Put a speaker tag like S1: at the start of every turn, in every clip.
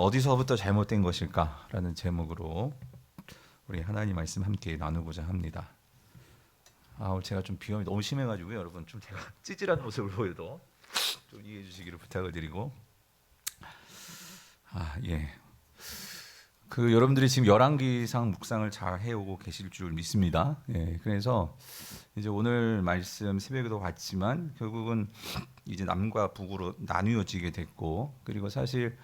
S1: 어디서부터 잘못된 것일까라는 제목으로 우리 하나님 말씀 함께 나누고자 합니다. 오늘 제가 좀 비염이 너무 심해가지고 여러분 좀 제가 찌질한 모습을 보여도 좀 이해해 주시기를 부탁을 드리고 예. 여러분들이 지금 열왕기상 묵상을 잘 해오고 계실 줄 믿습니다. 예, 그래서 이제 오늘 말씀 새벽에도 봤지만 결국은 이제 남과 북으로 나뉘어지게 됐고, 그리고 사실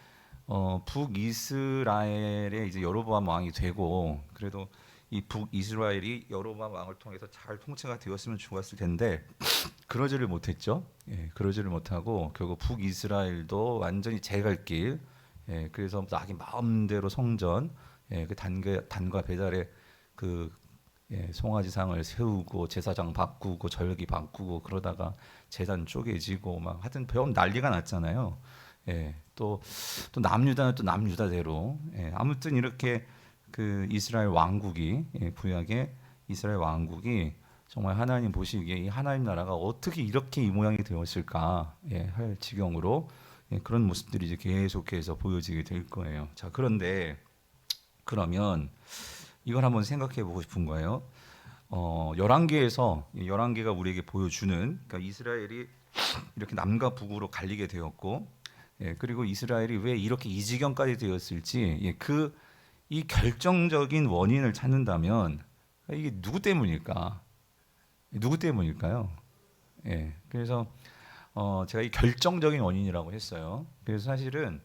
S1: 북이스라엘의 이제 여로보암 왕이 되고, 그래도 이 북이스라엘이 여로보암 왕을 통해서 잘 통치가 되었으면 좋았을 텐데 그러지를 못했죠. 예, 그러지를 못하고 결국 북이스라엘도 완전히 제갈 길. 예, 그래서 자기 마음대로 성전, 그 단과 배달의 송아지상을 세우고 제사장 바꾸고 절기 바꾸고 그러다가 제단 쪼개지고 막 하여튼 병 난리가 났잖아요. 예, 또 남유다는 또 남유다대로, 아무튼 이렇게 그 이스라엘 왕국이, 구약의 이스라엘 왕국이 정말 하나님 보시기에 이 하나님 나라가 어떻게 이렇게 이 모양이 되었을까, 할 지경으로 그런 모습들이 이제 계속해서 보여지게 될 거예요. 자, 그런데 그러면 이걸 한번 생각해 보고 싶은 거예요. 열왕기가 우리에게 보여주는, 그러니까 이스라엘이 이렇게 남과 북으로 갈리게 되었고, 그리고 이스라엘이 왜 이렇게 이 지경까지 되었을지, 이 결정적인 원인을 찾는다면 이게 누구 때문일까? 누구 때문일까요? 그래서 제가 이 결정적인 원인이라고 했어요. 그래서 사실은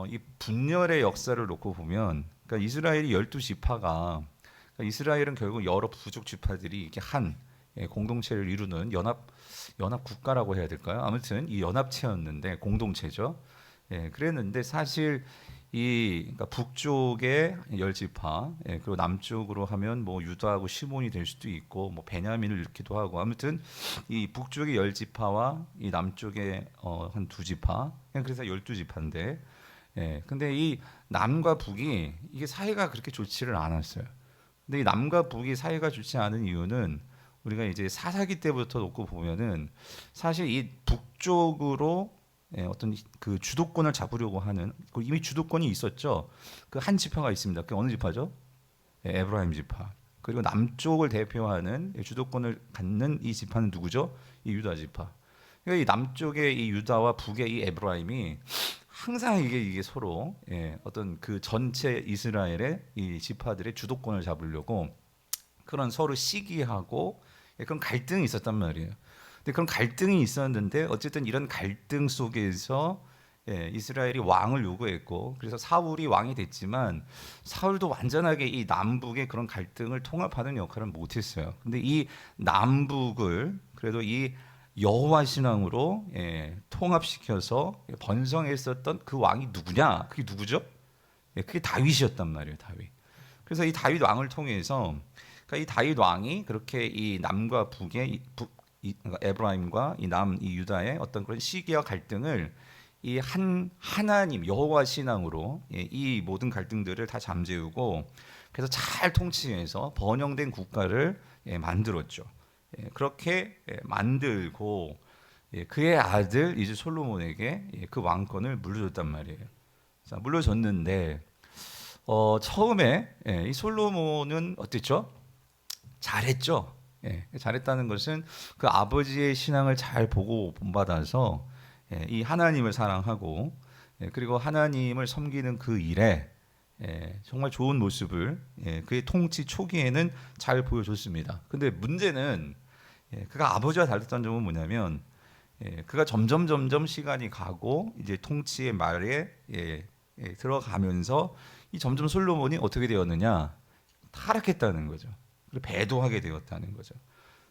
S1: 이 분열의 역사를 놓고 보면, 그러니까 이스라엘이 12지파가, 그러니까 이스라엘은 결국 여러 부족 지파들이 이렇게 한 공동체를 이루는 연합 국가라고 해야 될까요? 아무튼 이 연합체였는데, 공동체죠. 그랬는데 사실 그러니까 북쪽의 10지파, 그리고 남쪽으로 하면 뭐 유다하고 시몬이 될 수도 있고, 뭐 베냐민을 잃기도 하고, 아무튼 이 북쪽의 10지파와 이 남쪽의 한 2지파, 그래서 12지파인데, 근데 이 남과 북이 이게 사이가 그렇게 좋지를 않았어요. 근데 이 남과 북이 사이가 좋지 않은 이유는 우리가 이제 사사기 때부터 놓고 보면은 사실 이 북쪽으로 어떤 그 주도권을 잡으려고 하는, 이미 주도권이 있었죠. 그 한 지파가 있습니다. 그 어느 지파죠? 에브라임 지파. 그리고 남쪽을 대표하는 주도권을 갖는 이 지파는 누구죠? 이 유다 지파. 그러니까 이 남쪽의 이 유다와 북의 이 에브라임이 항상 이게 서로 어떤 그 전체 이스라엘의 이 지파들의 주도권을 잡으려고 그런 서로 시기하고 그런 갈등이 있었단 말이에요. 근데 그런 갈등이 있었는데 어쨌든 이런 갈등 속에서 이스라엘이 왕을 요구했고, 그래서 사울이 왕이 됐지만 사울도 완전하게 이 남북의 그런 갈등을 통합하는 역할은 못했어요. 근데 이 남북을 그래도 이 여호와 신앙으로 통합시켜서 번성했었던 그 왕이 누구냐? 그게 누구죠? 그게 다윗이었단 말이에요. 다윗. 그래서 이 다윗 왕을 통해서, 그러니까 이 다윗 왕이 그렇게 이 남과 북의 그러니까 에브라임과 이 유다의 어떤 그런 시기와 갈등을 이 하나님 여호와 신앙으로 이 모든 갈등들을 다 잠재우고, 그래서 잘 통치해서 번영된 국가를 만들었죠. 그렇게 만들고 그의 아들 이제 솔로몬에게 그 왕권을 물려줬단 말이에요. 자, 물려줬는데 처음에 이 솔로몬은 어땠죠? 잘했죠. 잘했다는 것은 그 아버지의 신앙을 잘 보고 본받아서 이 하나님을 사랑하고, 그리고 하나님을 섬기는 그 일에 정말 좋은 모습을 그의 통치 초기에는 잘 보여줬습니다. 근데 문제는 그가 아버지와 달랐던 점은 뭐냐면, 그가 점점 시간이 가고 이제 통치의 말에 들어가면서 이 점점 솔로몬이 어떻게 되었느냐? 타락했다는 거죠. 그리고 배도하게 되었다는 거죠.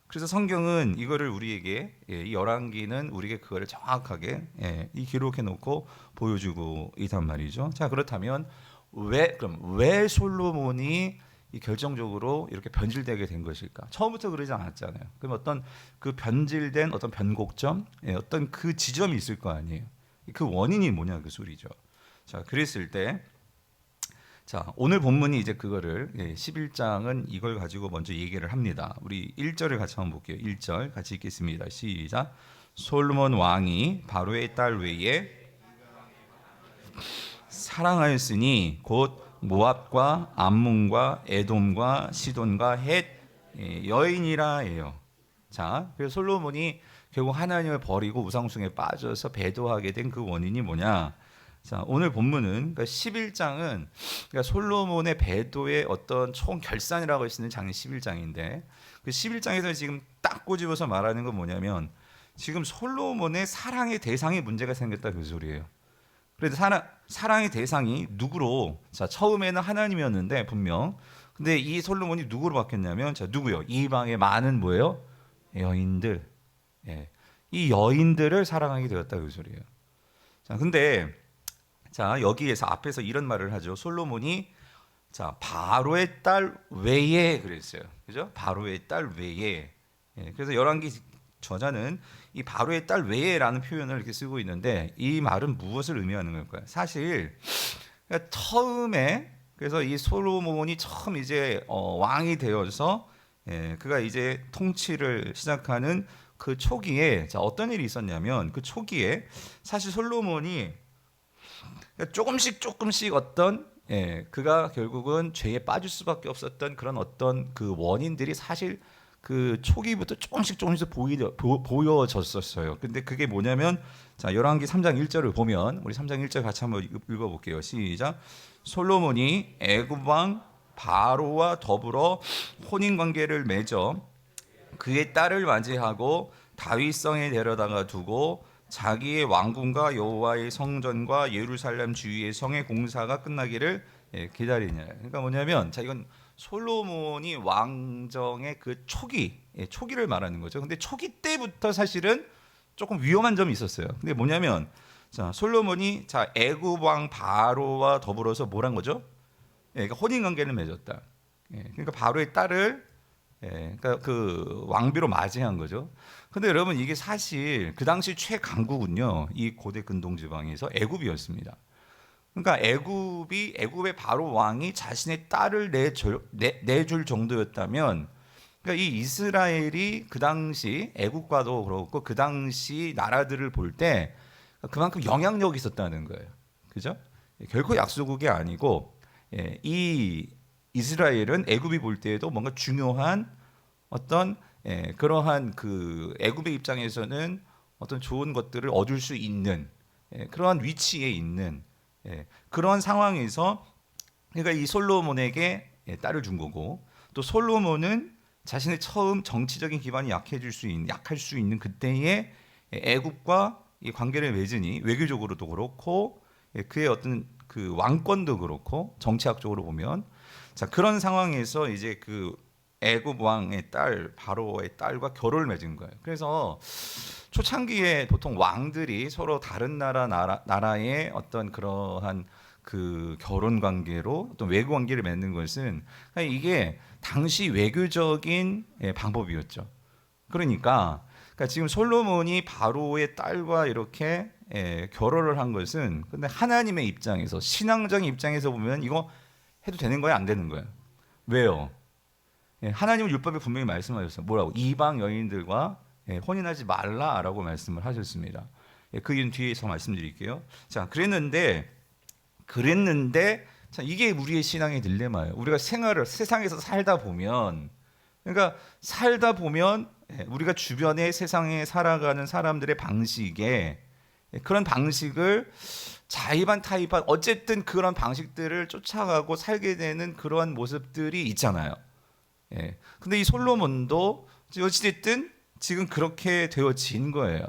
S1: 그래서 성경은 이거를 우리에게, 이 열왕기는 우리에게 그거를 정확하게 이 기록해 놓고 보여주고 있단 말이죠. 자, 그렇다면 왜 솔로몬이 이 결정적으로 이렇게 변질되게 된 것일까? 처음부터 그러지 않았잖아요. 그럼 어떤 그 변질된 어떤 변곡점, 어떤 그 지점이 있을 거 아니에요. 그 원인이 뭐냐 그 소리죠. 자, 그랬을 때, 자, 오늘 본문이 이제 그거를 11장은 이걸 가지고 먼저 얘기를 합니다. 우리 1절을 같이 한번 볼게요. 1절 같이 읽겠습니다. 시작. 솔로몬 왕이 바로의 딸 외에 사랑하였으니 곧 모압과 암몬과 에돔과 시돈과 헷 여인이라예요. 자, 그래서 솔로몬이 결국 하나님을 버리고 우상숭에 빠져서 배도하게 된 그 원인이 뭐냐? 자, 오늘 본문은 그러니까 11장은 그러니까 솔로몬의 배도의 어떤 총 결산이라고 할 수 있는 장이 11장인데 그 11장에서 지금 딱 꼬집어서 말하는 건 뭐냐면 지금 솔로몬의 사랑의 대상에 문제가 생겼다 그 소리예요. 그래도 사랑의 대상이 누구로? 자, 처음에는 하나님이었는데 분명. 근데 이 솔로몬이 누구로 바뀌었냐면 자, 누구요? 이방의 많은 뭐예요? 여인들. 예. 이 여인들을 사랑하게 되었다 그 소리예요. 자, 근데 자, 여기에서 앞에서 이런 말을 하죠. 솔로몬이 자, 바로의 딸 외에 그랬어요. 그죠? 바로의 딸 외에. 예. 그래서 열왕기 저자는 이 바로의 딸 외에라는 표현을 이렇게 쓰고 있는데 이 말은 무엇을 의미하는 걸까요? 사실 그러니까 처음에 그래서 이 솔로몬이 처음 이제 왕이 되어서 그가 이제 통치를 시작하는 그 초기에 자, 어떤 일이 있었냐면 그 초기에 사실 솔로몬이 조금씩 어떤 그가 결국은 죄에 빠질 수밖에 없었던 그런 어떤 그 원인들이 사실 그 초기부터 조금씩 보여졌었어요. 근데 그게 뭐냐면 자, 열왕기 3장 1절을 보면 우리 3장 1절 같이 한번 읽어볼게요. 시작. 솔로몬이 애굽 왕 바로와 더불어 혼인 관계를 맺어 그의 딸을 맞이하고 다윗성에 데려다가 두고 자기의 왕궁과 여호와의 성전과 예루살렘 주위의 성의 공사가 끝나기를 기다리냐. 그러니까 뭐냐면 자, 이건 솔로몬이 왕정의 그 초기를 말하는 거죠. 근데 초기 때부터 사실은 조금 위험한 점이 있었어요. 근데 뭐냐면 자, 솔로몬이 자, 애굽 왕 바로와 더불어서 뭐란 거죠? 그러니까 혼인 관계를 맺었다. 그러니까 바로의 딸을 그러니까 그 왕비로 맞이한 거죠. 근데 여러분 이게 사실 그 당시 최강국은요, 이 고대 근동 지방에서 애굽이었습니다. 그러니까 애굽의 바로 왕이 자신의 딸을 내줄 정도였다면, 그러니까 이 이스라엘이 그 당시 애국과도 그렇고 그 당시 나라들을 볼 때 그만큼 영향력이 있었다는 거예요. 그죠? 결코 약소국이 아니고 이 이스라엘은 애굽이 볼 때에도 뭔가 중요한 어떤 그러한 그 애굽의 입장에서는 어떤 좋은 것들을 얻을 수 있는 그러한 위치에 있는 그런 상황에서 그러니까 이 솔로몬에게 딸을 준 거고 또 솔로몬은 자신의 처음 정치적인 기반이 약할 수 있는 그때의 애굽과 이 관계를 맺으니 외교적으로도 그렇고 그의 어떤 그 왕권도 그렇고 정치학적으로 보면 자, 그런 상황에서 이제 그 애굽 왕의 딸 바로의 딸과 결혼을 맺은 거예요. 그래서 초창기에 보통 왕들이 서로 다른 나라의 어떤 그러한 그 결혼 관계로 어떤 외교 관계를 맺는 것은 이게 당시 외교적인 방법이었죠. 그러니까 지금 솔로몬이 바로의 딸과 이렇게 결혼을 한 것은 근데 하나님의 입장에서 신앙적인 입장에서 보면 이거 해도 되는 거야 안 되는 거야? 왜요? 하나님은 율법에 분명히 말씀하셨어요. 뭐라고? 이방 여인들과 혼인하지 말라라고 말씀을 하셨습니다. 그 이유는 뒤에서 말씀드릴게요. 자, 그랬는데 자, 이게 우리의 신앙의 딜레마예요. 우리가 세상에서 살다 보면 우리가 주변의 세상에 살아가는 사람들의 방식에 그런 방식을 자의반 타의반 어쨌든 그런 방식들을 쫓아가고 살게 되는 그러한 모습들이 있잖아요. 근데 이 솔로몬도 어찌됐든 지금 그렇게 되어진 거예요.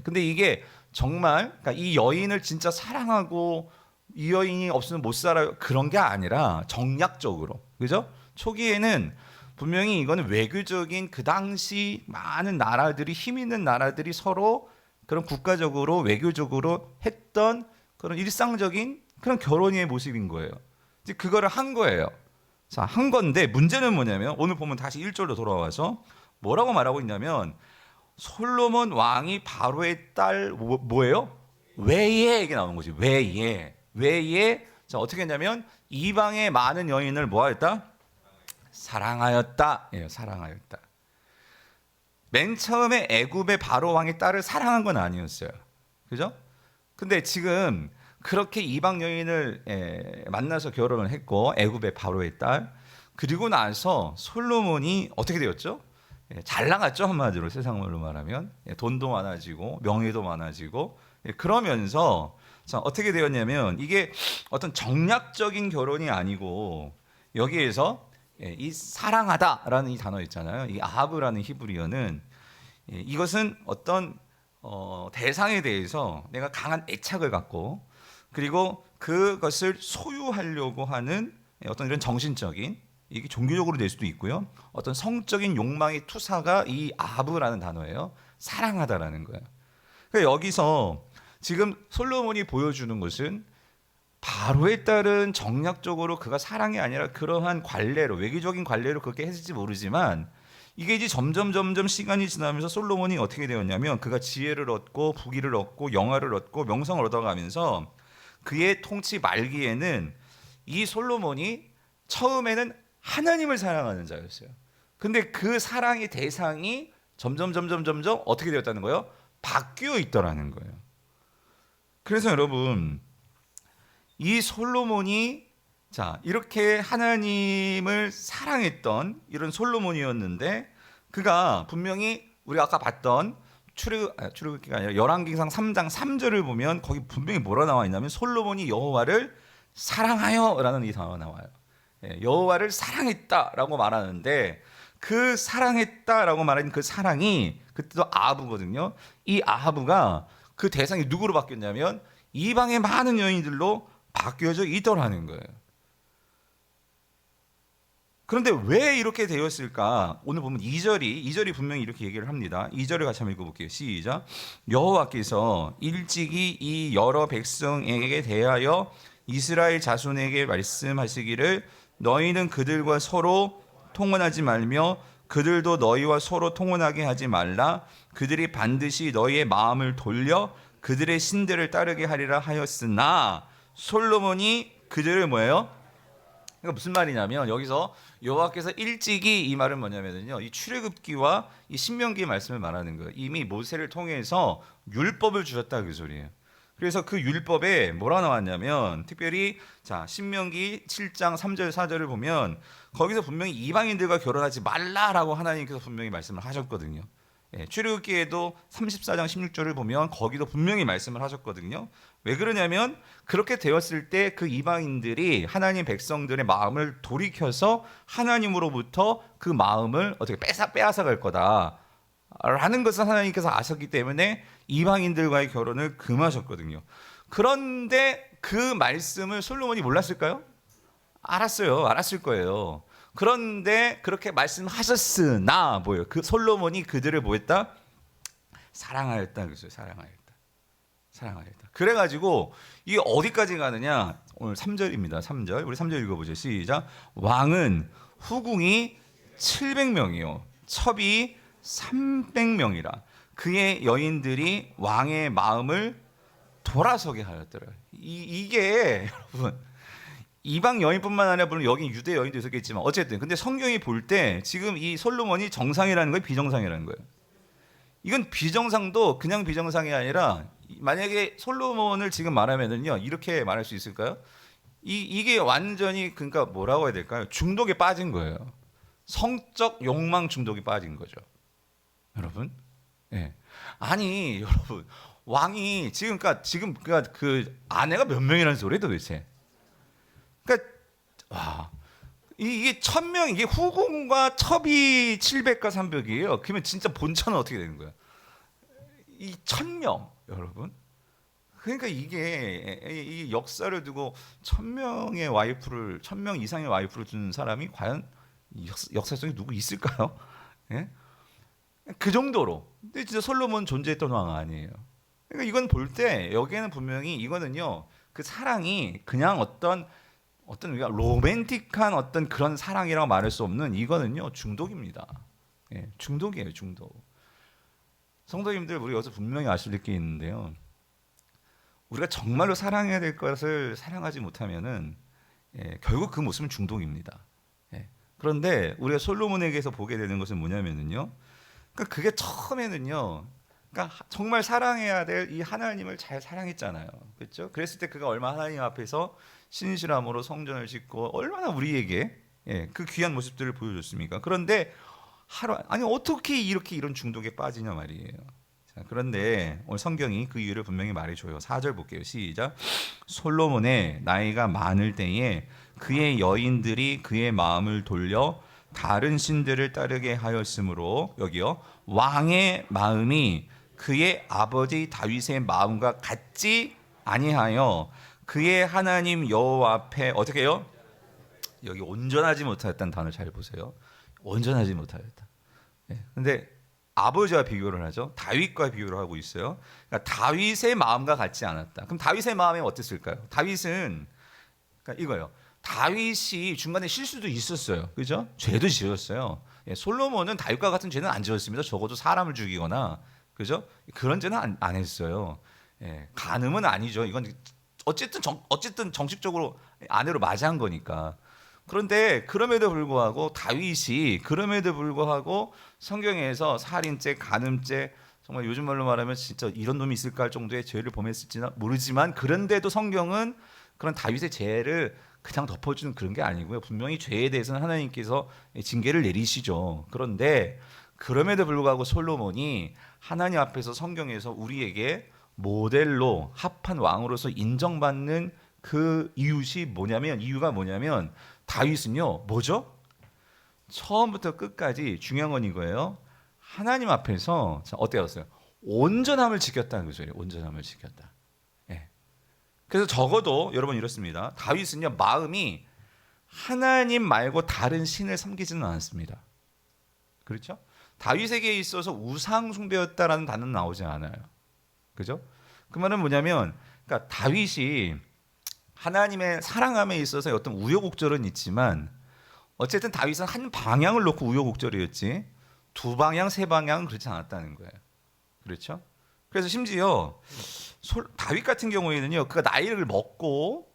S1: 근데 이게 정말 그러니까 이 여인을 진짜 사랑하고 이 여인이 없으면 못 살아요 그런 게 아니라 정략적으로, 그죠? 초기에는 분명히 이거는 외교적인 그 당시 많은 나라들이 힘 있는 나라들이 서로 그런 국가적으로 외교적으로 했던 그런 일상적인 그런 결혼의 모습인 거예요. 이제 그거를 한 거예요. 자, 한 건데 문제는 뭐냐면 오늘 보면 다시 1절로 돌아와서 뭐라고 말하고 있냐면 솔로몬 왕이 바로의 딸 뭐예요? 외에 이게 나오는 거지. 외에 자, 어떻게 했냐면 이방의 많은 여인을 뭐하였다? 사랑하였다. 사랑하였다. 맨 처음에 애굽의 바로 왕의 딸을 사랑한 건 아니었어요. 그죠? 근데 지금 그렇게 이방 여인을 만나서 결혼을 했고 애굽의 바로의 딸. 그리고 나서 솔로몬이 어떻게 되었죠? 잘 나갔죠, 한마디로 세상말로 말하면. 돈도 많아지고 명예도 많아지고. 그러면서 자, 어떻게 되었냐면 이게 어떤 정략적인 결혼이 아니고 여기에서 이 사랑하다라는 이 단어 있잖아요. 이 아하브라는 히브리어는 이것은 어떤 대상에 대해서 내가 강한 애착을 갖고 그리고 그것을 소유하려고 하는 어떤 이런 정신적인, 이게 종교적으로 될 수도 있고요, 어떤 성적인 욕망의 투사가 이 아하브라는 단어예요. 사랑하다라는 거예요. 그러니까 여기서 지금 솔로몬이 보여주는 것은 바로에 따른 정략적으로 그가 사랑이 아니라 그러한 관례로, 외교적인 관례로 그렇게 했을지 모르지만 이게 이제 점점 시간이 지나면서 솔로몬이 어떻게 되었냐면 그가 지혜를 얻고 부귀를 얻고 영화를 얻고 명성을 얻어가면서 그의 통치 말기에는 이 솔로몬이 처음에는 하나님을 사랑하는 자였어요. 근데 그 사랑의 대상이 점점 어떻게 되었다는 거예요? 바뀌어 있더라는 거예요. 그래서 여러분, 이 솔로몬이 자 이렇게 하나님을 사랑했던 이런 솔로몬이었는데 그가 분명히 우리가 아까 봤던 출애굽기가 아니라 열왕기상 3장 3절을 보면 거기 분명히 뭐라 나와 있냐면 솔로몬이 여호와를 사랑하여라는 이 단어가 나와요. 여호와를 사랑했다라고 말하는데 그 사랑했다라고 말하는 그 사랑이 그때도 아하브거든요. 이 아하브가 그 대상이 누구로 바뀌었냐면 이방의 많은 여인들로 바뀌어져 있더라는 거예요. 그런데 왜 이렇게 되었을까? 오늘 보면 2절이 분명히 이렇게 얘기를 합니다. 2절을 같이 한번 읽어볼게요. 시작. 여호와께서 일찍이 이 여러 백성에게 대하여 이스라엘 자손에게 말씀하시기를 너희는 그들과 서로 통혼하지 말며 그들도 너희와 서로 통혼하게 하지 말라. 그들이 반드시 너희의 마음을 돌려 그들의 신들을 따르게 하리라 하였으나 솔로몬이 그들을 뭐예요? 그러니까 무슨 말이냐면 여기서 여호와께서 일찍이 이 말은 뭐냐면요, 이 출애굽기와 이 신명기 말씀을 말하는 거예요. 이미 모세를 통해서 율법을 주셨다 그 소리예요. 그래서 그 율법에 뭐라 나왔냐면 특별히 자 신명기 7장 3절 4절을 보면 거기서 분명히 이방인들과 결혼하지 말라라고 하나님께서 분명히 말씀을 하셨거든요. 출애굽기에도 34장 16절을 보면 거기도 분명히 말씀을 하셨거든요. 왜 그러냐면 그렇게 되었을 때 그 이방인들이 하나님 백성들의 마음을 돌이켜서 하나님으로부터 그 마음을 어떻게 빼앗아 갈 거다 라는 것을 하나님께서 아셨기 때문에 이방인들과의 결혼을 금하셨거든요. 그런데 그 말씀을 솔로몬이 몰랐을까요? 알았어요. 알았을 거예요. 그런데 그렇게 말씀하셨으나 뭐예요? 그 솔로몬이 그들을 뭐했다? 사랑하였다. 그죠? 사랑하였다. 그래가지고 이게 어디까지 가느냐? 오늘 3절입니다. 3절. 우리 3절 읽어보죠. 시작. 왕은 후궁이 700명이요. 첩이 300명이라. 그의 여인들이 왕의 마음을 돌아서게 하였더라. 이게 여러분 이방 여인뿐만 아니라 물론 여기 유대 여인도 있었겠지만 어쨌든 근데 성경이 볼 때 지금 이 솔로몬이 정상이라는 거예요, 비정상이라는 거예요? 이건 비정상도 그냥 비정상이 아니라 만약에 솔로몬을 지금 말하면은요 이렇게 말할 수 있을까요? 이게 완전히 그러니까 뭐라고 해야 될까요? 중독에 빠진 거예요. 성적 욕망 중독에 빠진 거죠, 여러분. 예. 아니 여러분 왕이 그러니까 그 아내가 몇 명이라는 소리예요 도대체? 그러니까 와 이게 1000명 이게 후궁과 첩이 700과 300이에요. 그러면 진짜 본처는 어떻게 되는 거야? 이 1000명 여러분. 그러니까 이게 이 역사를 두고 1000명의 와이프를 1000명 이상의 와이프를 두는 사람이 과연 역사 속에 누구 있을까요? 예? 그 정도로. 근데 진짜 솔로몬 존재했던 왕 아니에요. 그러니까 이건 볼 때 여기에는 분명히 이거는요 그 사랑이 그냥 어떤 우리가 로맨틱한 어떤 그런 사랑이라고 말할 수 없는 이거는요 중독입니다. 예, 중독이에요, 중독. 성도님들 우리 여기서 분명히 아실 게 있는데요. 우리가 정말로 사랑해야 될 것을 사랑하지 못하면은 결국 그 모습은 중독입니다. 그런데 우리가 솔로몬에게서 보게 되는 것은 뭐냐면은요. 그러니까 그게 처음에는요. 그러니까 정말 사랑해야 될 이 하나님을 잘 사랑했잖아요. 그렇죠? 그랬을 때 그가 얼마나 하나님 앞에서 신실함으로 성전을 짓고 얼마나 우리에게 그 귀한 모습들을 보여줬습니까? 그런데 아니 어떻게 이렇게 이런 중독에 빠지냐 말이에요. 자, 그런데 오늘 성경이 그 이유를 분명히 말해줘요. 4절 볼게요. 시작. 솔로몬의 나이가 많을 때에 그의 여인들이 그의 마음을 돌려 다른 신들을 따르게 하였으므로, 여기요, 왕의 마음이 그의 아버지 다윗의 마음과 같지 아니하여 그의 하나님 여호와 앞에 어떻게 해요? 여기 온전하지 못하였다는 단어 잘 보세요. 온전하지 못하였다. 근데 아버지와 비교를 하죠. 다윗과 비교를 하고 있어요. 그러니까 다윗의 마음과 같지 않았다. 그럼 다윗의 마음이 어땠을까요? 다윗은 그러니까 이거예요. 다윗이 중간에 실수도 있었어요. 그죠? 죄도 지었어요. 솔로몬은 다윗과 같은 죄는 안 지었습니다. 적어도 사람을 죽이거나, 그죠? 그런 죄는 안 했어요. 간음은 아니죠. 이건 어쨌든 정식적으로 아내로 맞이한 거니까. 그런데 그럼에도 불구하고 다윗이 성경에서 살인죄, 간음죄, 정말 요즘 말로 말하면 진짜 이런 놈이 있을까 할 정도의 죄를 범했을지는 모르지만, 그런데도 성경은 그런 다윗의 죄를 그냥 덮어주는 그런 게 아니고요. 분명히 죄에 대해서는 하나님께서 징계를 내리시죠. 그런데 그럼에도 불구하고 솔로몬이 하나님 앞에서 성경에서 우리에게 모델로 합한 왕으로서 인정받는 그 이유가 뭐냐면 다윗은요, 뭐죠? 처음부터 끝까지 중요한 건 이거예요. 하나님 앞에서 어때였어요? 온전함을 지켰다는 거죠. 온전함을 지켰다. 그래서 적어도 여러분 이렇습니다. 다윗은요, 마음이 하나님 말고 다른 신을 섬기지는 않았습니다. 그렇죠? 다윗에게 있어서 우상 숭배였다라는 단어는 나오지 않아요. 그죠? 그 말은 뭐냐면, 그러니까 다윗이 하나님의 사랑함에 있어서 어떤 우여곡절은 있지만, 어쨌든 다윗은 한 방향을 놓고 우여곡절이었지 두 방향, 세 방향은 그렇지 않았다는 거예요. 그렇죠? 그래서 심지어 다윗 같은 경우에는요, 그가 나이를 먹고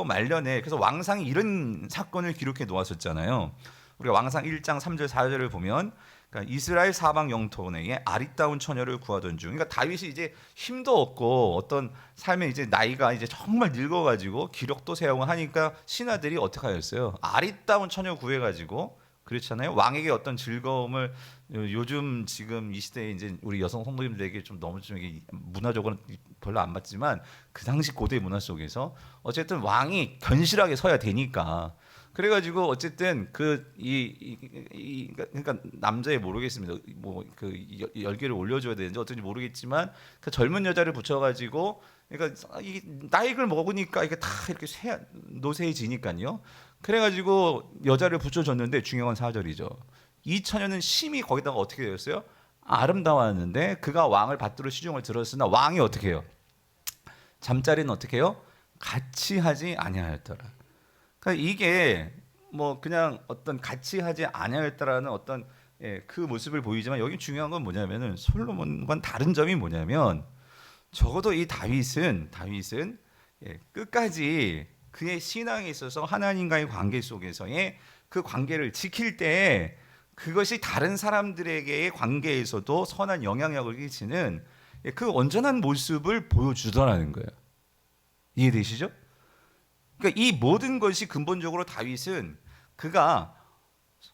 S1: 말년에, 그래서 왕상이 이런 사건을 기록해 놓았었잖아요. 우리가 왕상 1장 3절 4절을 보면, 그러니까 이스라엘 사방 영토 내에 아리따운 처녀를 구하던 중, 그러니까 다윗이 이제 힘도 없고 어떤 삶에 이제 나이가 이제 정말 늙어가지고 기력도 세우고 하니까 신하들이 어떻게 하였어요? 아리따운 처녀 구해가지고, 그렇잖아요. 왕에게 어떤 즐거움을, 요즘 지금 이 시대에 이제 우리 여성 성도님들에게 좀 너무 좀 이게 문화적으로는 별로 안 맞지만, 그 당시 고대 문화 속에서 어쨌든 왕이 견실하게 서야 되니까, 그래가지고 어쨌든 그러니까 남자애 모르겠습니다. 뭐 그 열개를 올려줘야 되는지 어떤지 모르겠지만, 그 젊은 여자를 붙여가지고, 그러니까 이 나이를 먹으니까 이게 다 이렇게 노쇠해지니까요. 그래가지고 여자를 붙여줬는데, 중요한 사절이죠. 이 처녀는 심히 거기다가 어떻게 되었어요? 아름다웠는데 그가 왕을 받들어 시중을 들었으나 왕이 어떻게 해요? 잠자리는 어떻게 해요? 같이 하지 아니하였더라. 그러니까 이게 뭐 그냥 어떤 같이 하지 아니하였다라는 어떤 그 모습을 보이지만, 여기 중요한 건 뭐냐면은 솔로몬과는 다른 점이 뭐냐면, 적어도 이 다윗은 끝까지 그의 신앙에 있어서 하나님과의 관계 속에서의 그 관계를 지킬 때, 그것이 다른 사람들에게의 관계에서도 선한 영향력을 끼치는 그 온전한 모습을 보여주더라는 거예요. 이해되시죠? 그러니까 이 모든 것이 근본적으로 다윗은, 그가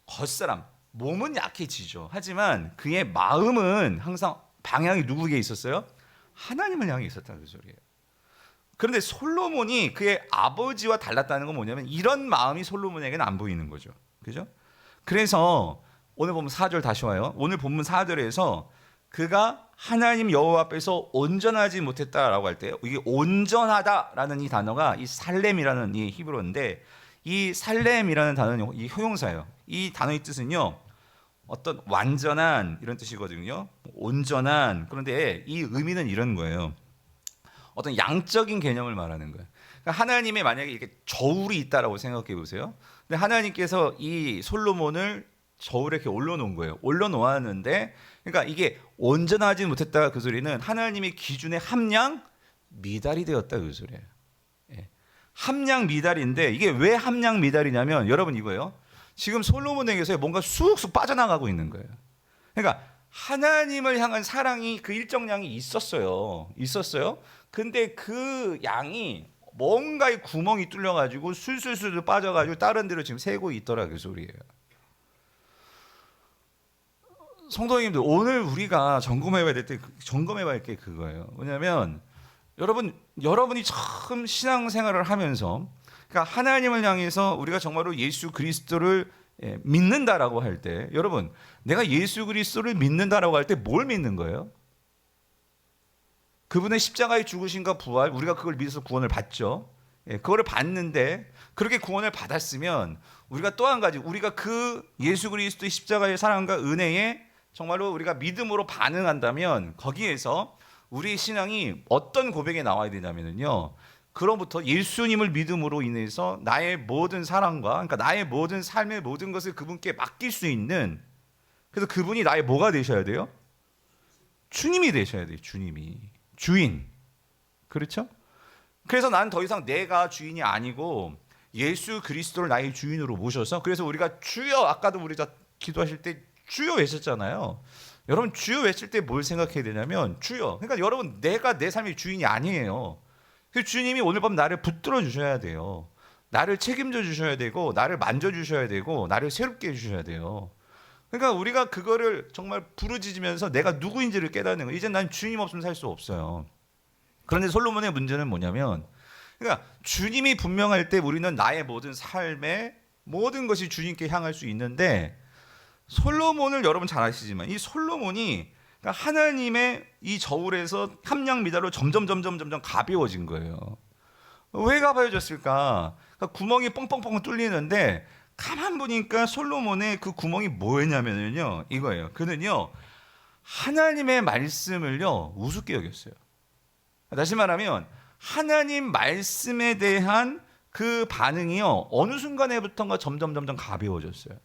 S1: 겉사람, 몸은 약해지죠. 하지만 그의 마음은 항상 방향이 누구에게 있었어요? 하나님을 향해 있었다는 그 소리예요. 그런데 솔로몬이 그의 아버지와 달랐다는 건 뭐냐면, 이런 마음이 솔로몬에게는 안 보이는 거죠. 그죠? 그래서 오늘 보면 4절 다시 와요. 오늘 본문 4절에서 그가 하나님 여호와 앞에서 온전하지 못했다라고 할 때, 이게 온전하다라는 이 단어가 이 살렘이라는 이 히브리어인데, 이 살렘이라는 단어는 이 효용사예요. 이 단어의 뜻은요, 어떤 완전한 이런 뜻이거든요. 온전한. 그런데 이 의미는 이런 거예요. 어떤 양적인 개념을 말하는 거예요. 그러니까 하나님의 만약에 이렇게 저울이 있다라고 생각해 보세요. 근데 하나님께서 이 솔로몬을 저울에 이렇게 올려놓은 거예요. 올려놓았는데, 그러니까 이게 온전하지 못했다 그 소리는 하나님의 기준에 함량 미달이 되었다 그 소리예요. 함량 미달인데, 이게 왜 함량 미달이냐면, 여러분 이거예요. 지금 솔로몬에게서 뭔가 쑥쑥 빠져나가고 있는 거예요. 그러니까 하나님을 향한 사랑이 그 일정량이 있었어요. 근데 그 양이 뭔가의 구멍이 뚫려가지고 술술술 빠져가지고 다른 데로 지금 새고 있더라 그 소리예요. 성도님들, 오늘 우리가 점검해봐야 할 게 그거예요. 왜냐하면 여러분이 처음 신앙생활을 하면서, 그러니까 하나님을 향해서 우리가 정말로 예수 그리스도를 믿는다라고 할 때, 여러분, 내가 예수 그리스도를 믿는다라고 할 때 뭘 믿는 거예요? 그분의 십자가의 죽으심과 부활, 우리가 그걸 믿어서 구원을 받죠. 그거를 받는데, 그렇게 구원을 받았으면 우리가 또 한 가지, 우리가 그 예수 그리스도의 십자가의 사랑과 은혜에 정말로 우리가 믿음으로 반응한다면, 거기에서 우리의 신앙이 어떤 고백에 나와야 되냐면요, 그로부터 예수님을 믿음으로 인해서 나의 모든 사랑과, 그러니까 나의 모든 삶의 모든 것을 그분께 맡길 수 있는, 그래서 그분이 나의 뭐가 되셔야 돼요? 주님이 되셔야 돼요. 주인. 그렇죠? 그래서 난 더 이상 내가 주인이 아니고 예수 그리스도를 나의 주인으로 모셔서, 그래서 우리가 주여, 아까도 우리가 기도하실 때 주여 외쳤잖아요. 여러분, 주여 외칠 때 뭘 생각해야 되냐면, 주여, 그러니까 여러분, 내가 내 삶의 주인이 아니에요. 그래서 주님이 오늘 밤 나를 붙들어 주셔야 돼요. 나를 책임져 주셔야 되고, 나를 만져 주셔야 되고, 나를 새롭게 해주셔야 돼요. 그러니까 우리가 그거를 정말 부르짖으면서 내가 누구인지를 깨닫는 거예요. 이제 난 주님 없으면 살 수 없어요. 그런데 솔로몬의 문제는 뭐냐면, 그러니까 주님이 분명할 때 우리는 나의 모든 삶의 모든 것이 주님께 향할 수 있는데, 솔로몬을 여러분 잘 아시지만 이 솔로몬이 그러니까 하나님의 이 저울에서 함량미달로 점점 가벼워진 거예요. 왜 가벼워졌을까? 그러니까 구멍이 뻥뻥뻥 뚫리는데, 가만 보니까 솔로몬의 그 구멍이 뭐였냐면요, 이거예요. 그는요, 하나님의 말씀을요 우습게 여겼어요. 다시 말하면 하나님 말씀에 대한 그 반응이요, 어느 순간에부터인가 점점 가벼워졌어요.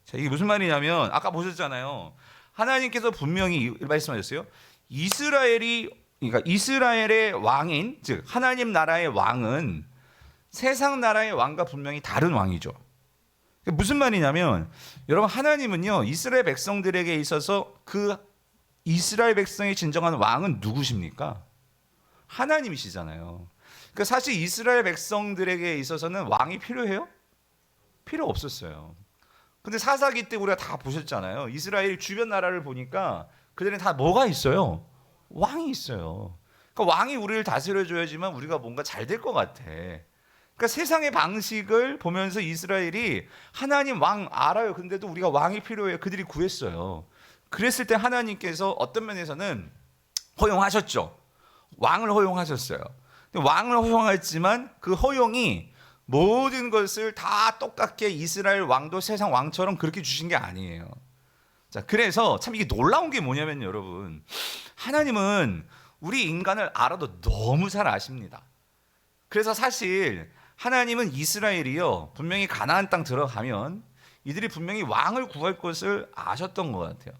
S1: 자, 이게 무슨 말이냐면, 아까 보셨잖아요. 하나님께서 분명히 말씀하셨어요. 그러니까 이스라엘의 왕인, 즉 하나님 나라의 왕은 세상 나라의 왕과 분명히 다른 왕이죠. 무슨 말이냐면, 여러분, 하나님은요 이스라엘 백성들에게 있어서 그 이스라엘 백성의 진정한 왕은 누구십니까? 하나님이시잖아요. 그러니까 사실 이스라엘 백성들에게 있어서는 왕이 필요해요? 필요 없었어요. 근데 사사기 때 우리가 다 보셨잖아요. 이스라엘 주변 나라를 보니까 그들은 다 뭐가 있어요? 왕이 있어요. 그러니까 왕이 우리를 다스려줘야지만 우리가 뭔가 잘 될 것 같아. 그러니까 세상의 방식을 보면서 이스라엘이 하나님 왕 알아요. 근데도 우리가 왕이 필요해요. 그들이 구했어요. 그랬을 때 하나님께서 어떤 면에서는 허용하셨죠. 왕을 허용하셨어요. 왕을 허용했지만 그 허용이 모든 것을 다 똑같게 이스라엘 왕도 세상 왕처럼 그렇게 주신 게 아니에요. 자, 그래서 참 이게 놀라운 게 뭐냐면, 여러분, 하나님은 우리 인간을 알아도 너무 잘 아십니다. 그래서 사실 하나님은 이스라엘이요 분명히 가나안 땅 들어가면 이들이 분명히 왕을 구할 것을 아셨던 것 같아요.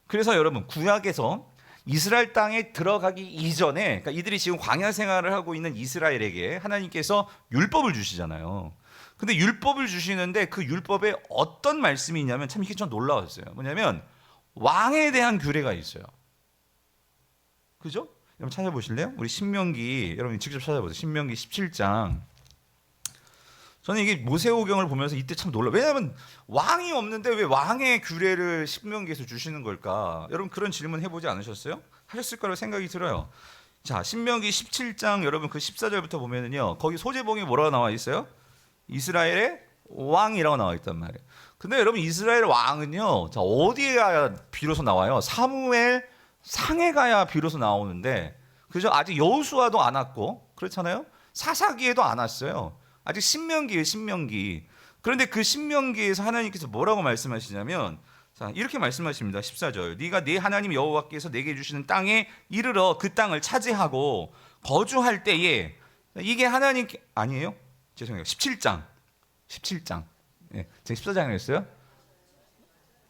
S1: 그래서 여러분, 구약에서 이스라엘 땅에 들어가기 이전에, 그러니까 이들이 지금 광야 생활을 하고 있는 이스라엘에게 하나님께서 율법을 주시잖아요. 근데 율법을 주시는데 그 율법에 어떤 말씀이 있냐면, 참 이게 좀 놀라웠어요. 뭐냐면 왕에 대한 규례가 있어요. 그죠? 여러분 찾아보실래요? 우리 신명기, 여러분 직접 찾아보세요. 신명기 17장. 저는 이게 모세오경을 보면서 이때 참 놀라요. 왜냐하면 왕이 없는데 왜 왕의 규례를 신명기에서 주시는 걸까? 여러분 그런 질문 해보지 않으셨어요? 하셨을 거라고 생각이 들어요. 자, 신명기 17장 여러분 그 14절부터 보면은요, 거기 소제봉이 뭐라고 나와 있어요? 이스라엘의 왕이라고 나와 있단 말이에요. 근데 여러분, 이스라엘 왕은요, 자, 어디에 가야 비로소 나와요? 사무엘 상에 가야 비로소 나오는데, 그죠? 아직 여호수아도 안 왔고, 그렇잖아요? 사사기에도 안 왔어요. 아직 신명기예요, 신명기. 그런데 그 신명기에서 하나님께서 뭐라고 말씀하시냐면, 자, 이렇게 말씀하십니다. 14절. 네가 네 하나님 여호와께서 내게 주시는 땅에 이르러 그 땅을 차지하고 거주할 때에, 이게 하나님 아니에요? 죄송해요. 17장. 예, 제가 14장이었어요?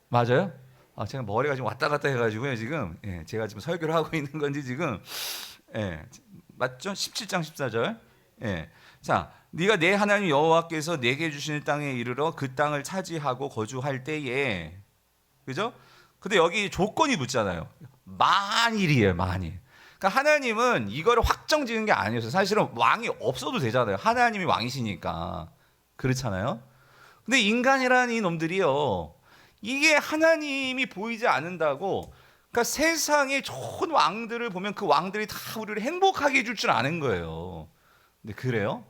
S1: 맞아요? 아, 제가 머리가 지금 왔다 갔다 해가지고요, 지금. 예, 제가 지금 설교를 하고 있는 건지 지금. 예, 맞죠? 17장 14절. 예. 자, 네가 내 하나님 여호와께서 내게 주시는 땅에 이르러 그 땅을 차지하고 거주할 때에, 그죠? 근데 여기 조건이 붙잖아요. 만일이에요, 만일. 그러니까 하나님은 이거를 확정 지은 게 아니었어요. 사실은 왕이 없어도 되잖아요. 하나님이 왕이시니까. 그렇잖아요. 근데 인간이라는 이 놈들이요, 이게 하나님이 보이지 않는다고, 그러니까 세상에 좋은 왕들을 보면 그 왕들이 다 우리를 행복하게 해줄 줄 아는 거예요. 근데 그래요?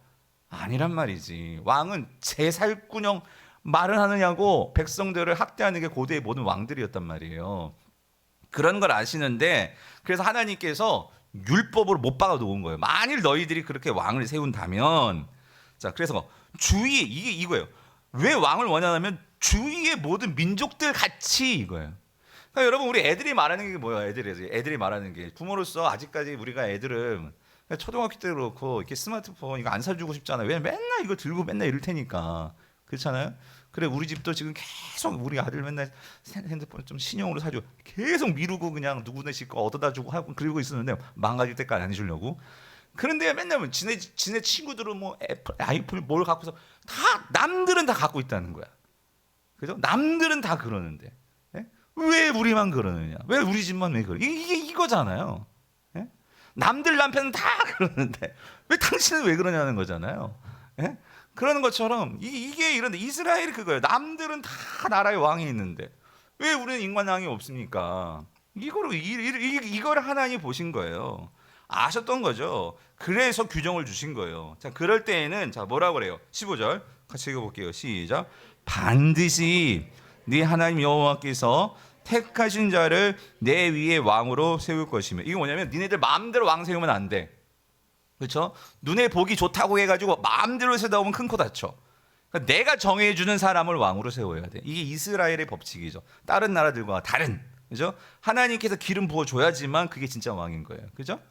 S1: 아니란 말이지. 왕은 제 살구녕 말을 하느냐고 백성들을 학대하는 게 고대의 모든 왕들이었단 말이에요. 그런 걸 아시는데, 그래서 하나님께서 율법으로 못 박아 놓은 거예요. 만일 너희들이 그렇게 왕을 세운다면, 자, 그래서 주위, 이게 이거예요. 왜 왕을 원하냐면 주위의 모든 민족들 같이, 이거예요. 그러니까 여러분, 우리 애들이 말하는 게 뭐예요? 애들이 말하는 게, 부모로서 아직까지 우리가 애들은 초등학교 때 그렇고 이렇게 스마트폰 이거 안 사주고 싶잖아요. 왜 맨날 이거 들고 맨날 이럴 테니까. 그렇잖아요. 그래, 우리 집도 지금 계속 우리 아들 맨날 핸드폰 좀 신형으로 사주고 계속 미루고 그냥 누구네 집 거 얻어다 주고 하고 그러고 있었는데, 망가질 때까지 안 해주려고. 그런데 맨날 지네 친구들은 뭐 애플, 아이폰 뭘 갖고서 다, 남들은 다 갖고 있다는 거야. 그죠? 남들은 다 그러는데, 예? 왜 우리만 그러느냐? 왜 우리 집만 왜 그래? 이게 이거잖아요. 예? 남들 남편은 다 그러는데 왜 당신은 왜 그러냐는 거잖아요. 예? 그러는 것처럼 이게 이런데, 이스라엘이 그거예요. 남들은 다 나라의 왕이 있는데 왜 우리는 인간 왕이 없습니까? 이거를 하나님이 보신 거예요. 아셨던 거죠. 그래서 규정을 주신 거예요. 자, 그럴 때에는, 자, 뭐라고 그래요? 15절 같이 읽어볼게요. 시작. 반드시 네 하나님 여호와께서 택하신 자를 내 위에 왕으로 세울 것이며. 이게 뭐냐면 니네들 마음대로 왕 세우면 안 돼. 그렇죠? 눈에 보기 좋다고 해가지고 마음대로 세우다 보면 큰 코 다쳐. 그러니까 내가 정해주는 사람을 왕으로 세워야 돼. 이게 이스라엘의 법칙이죠. 다른 나라들과 다른, 그죠? 하나님께서 기름 부어줘야지만 그게 진짜 왕인 거예요. 그죠?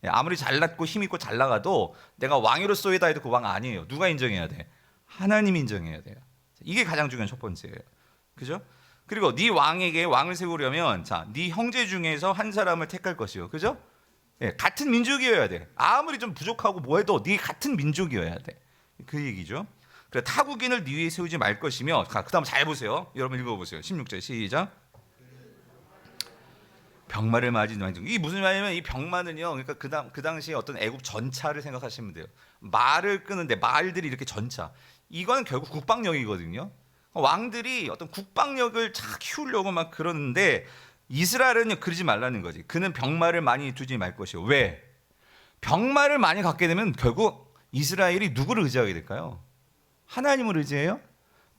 S1: 아무리 잘났고 힘있고 잘 나가도 내가 왕으로서이다 해도 그 왕 아니에요. 누가 인정해야 돼? 하나님 인정해야 돼요. 이게 가장 중요한 첫 번째예요. 그죠? 그리고 네 왕에게 왕을 세우려면, 자, 네 형제 중에서 한 사람을 택할 것이요. 그죠? 예, 같은 민족이어야 돼. 아무리 좀 부족하고 뭐해도 네 같은 민족이어야 돼. 그 얘기죠. 그래, 타국인을 네 위에 세우지 말 것이며. 그 다음 잘 보세요. 여러분 읽어보세요. 16절 시작. 병마를 맞은 왕중. 이게 무슨 말이냐면, 이 병마는요, 그러니까 그 당시에 어떤 애국 전차를 생각하시면 돼요. 말을 끄는데 말들이 이렇게 전차. 이건 결국 국방력이거든요. 왕들이 어떤 국방력을 잘 키우려고 막 그러는데, 이스라엘은 그러지 말라는 거지. 그는 병마를 많이 두지 말 것이요. 왜? 병마를 많이 갖게 되면 결국 이스라엘이 누구를 의지하게 될까요? 하나님을 의지해요?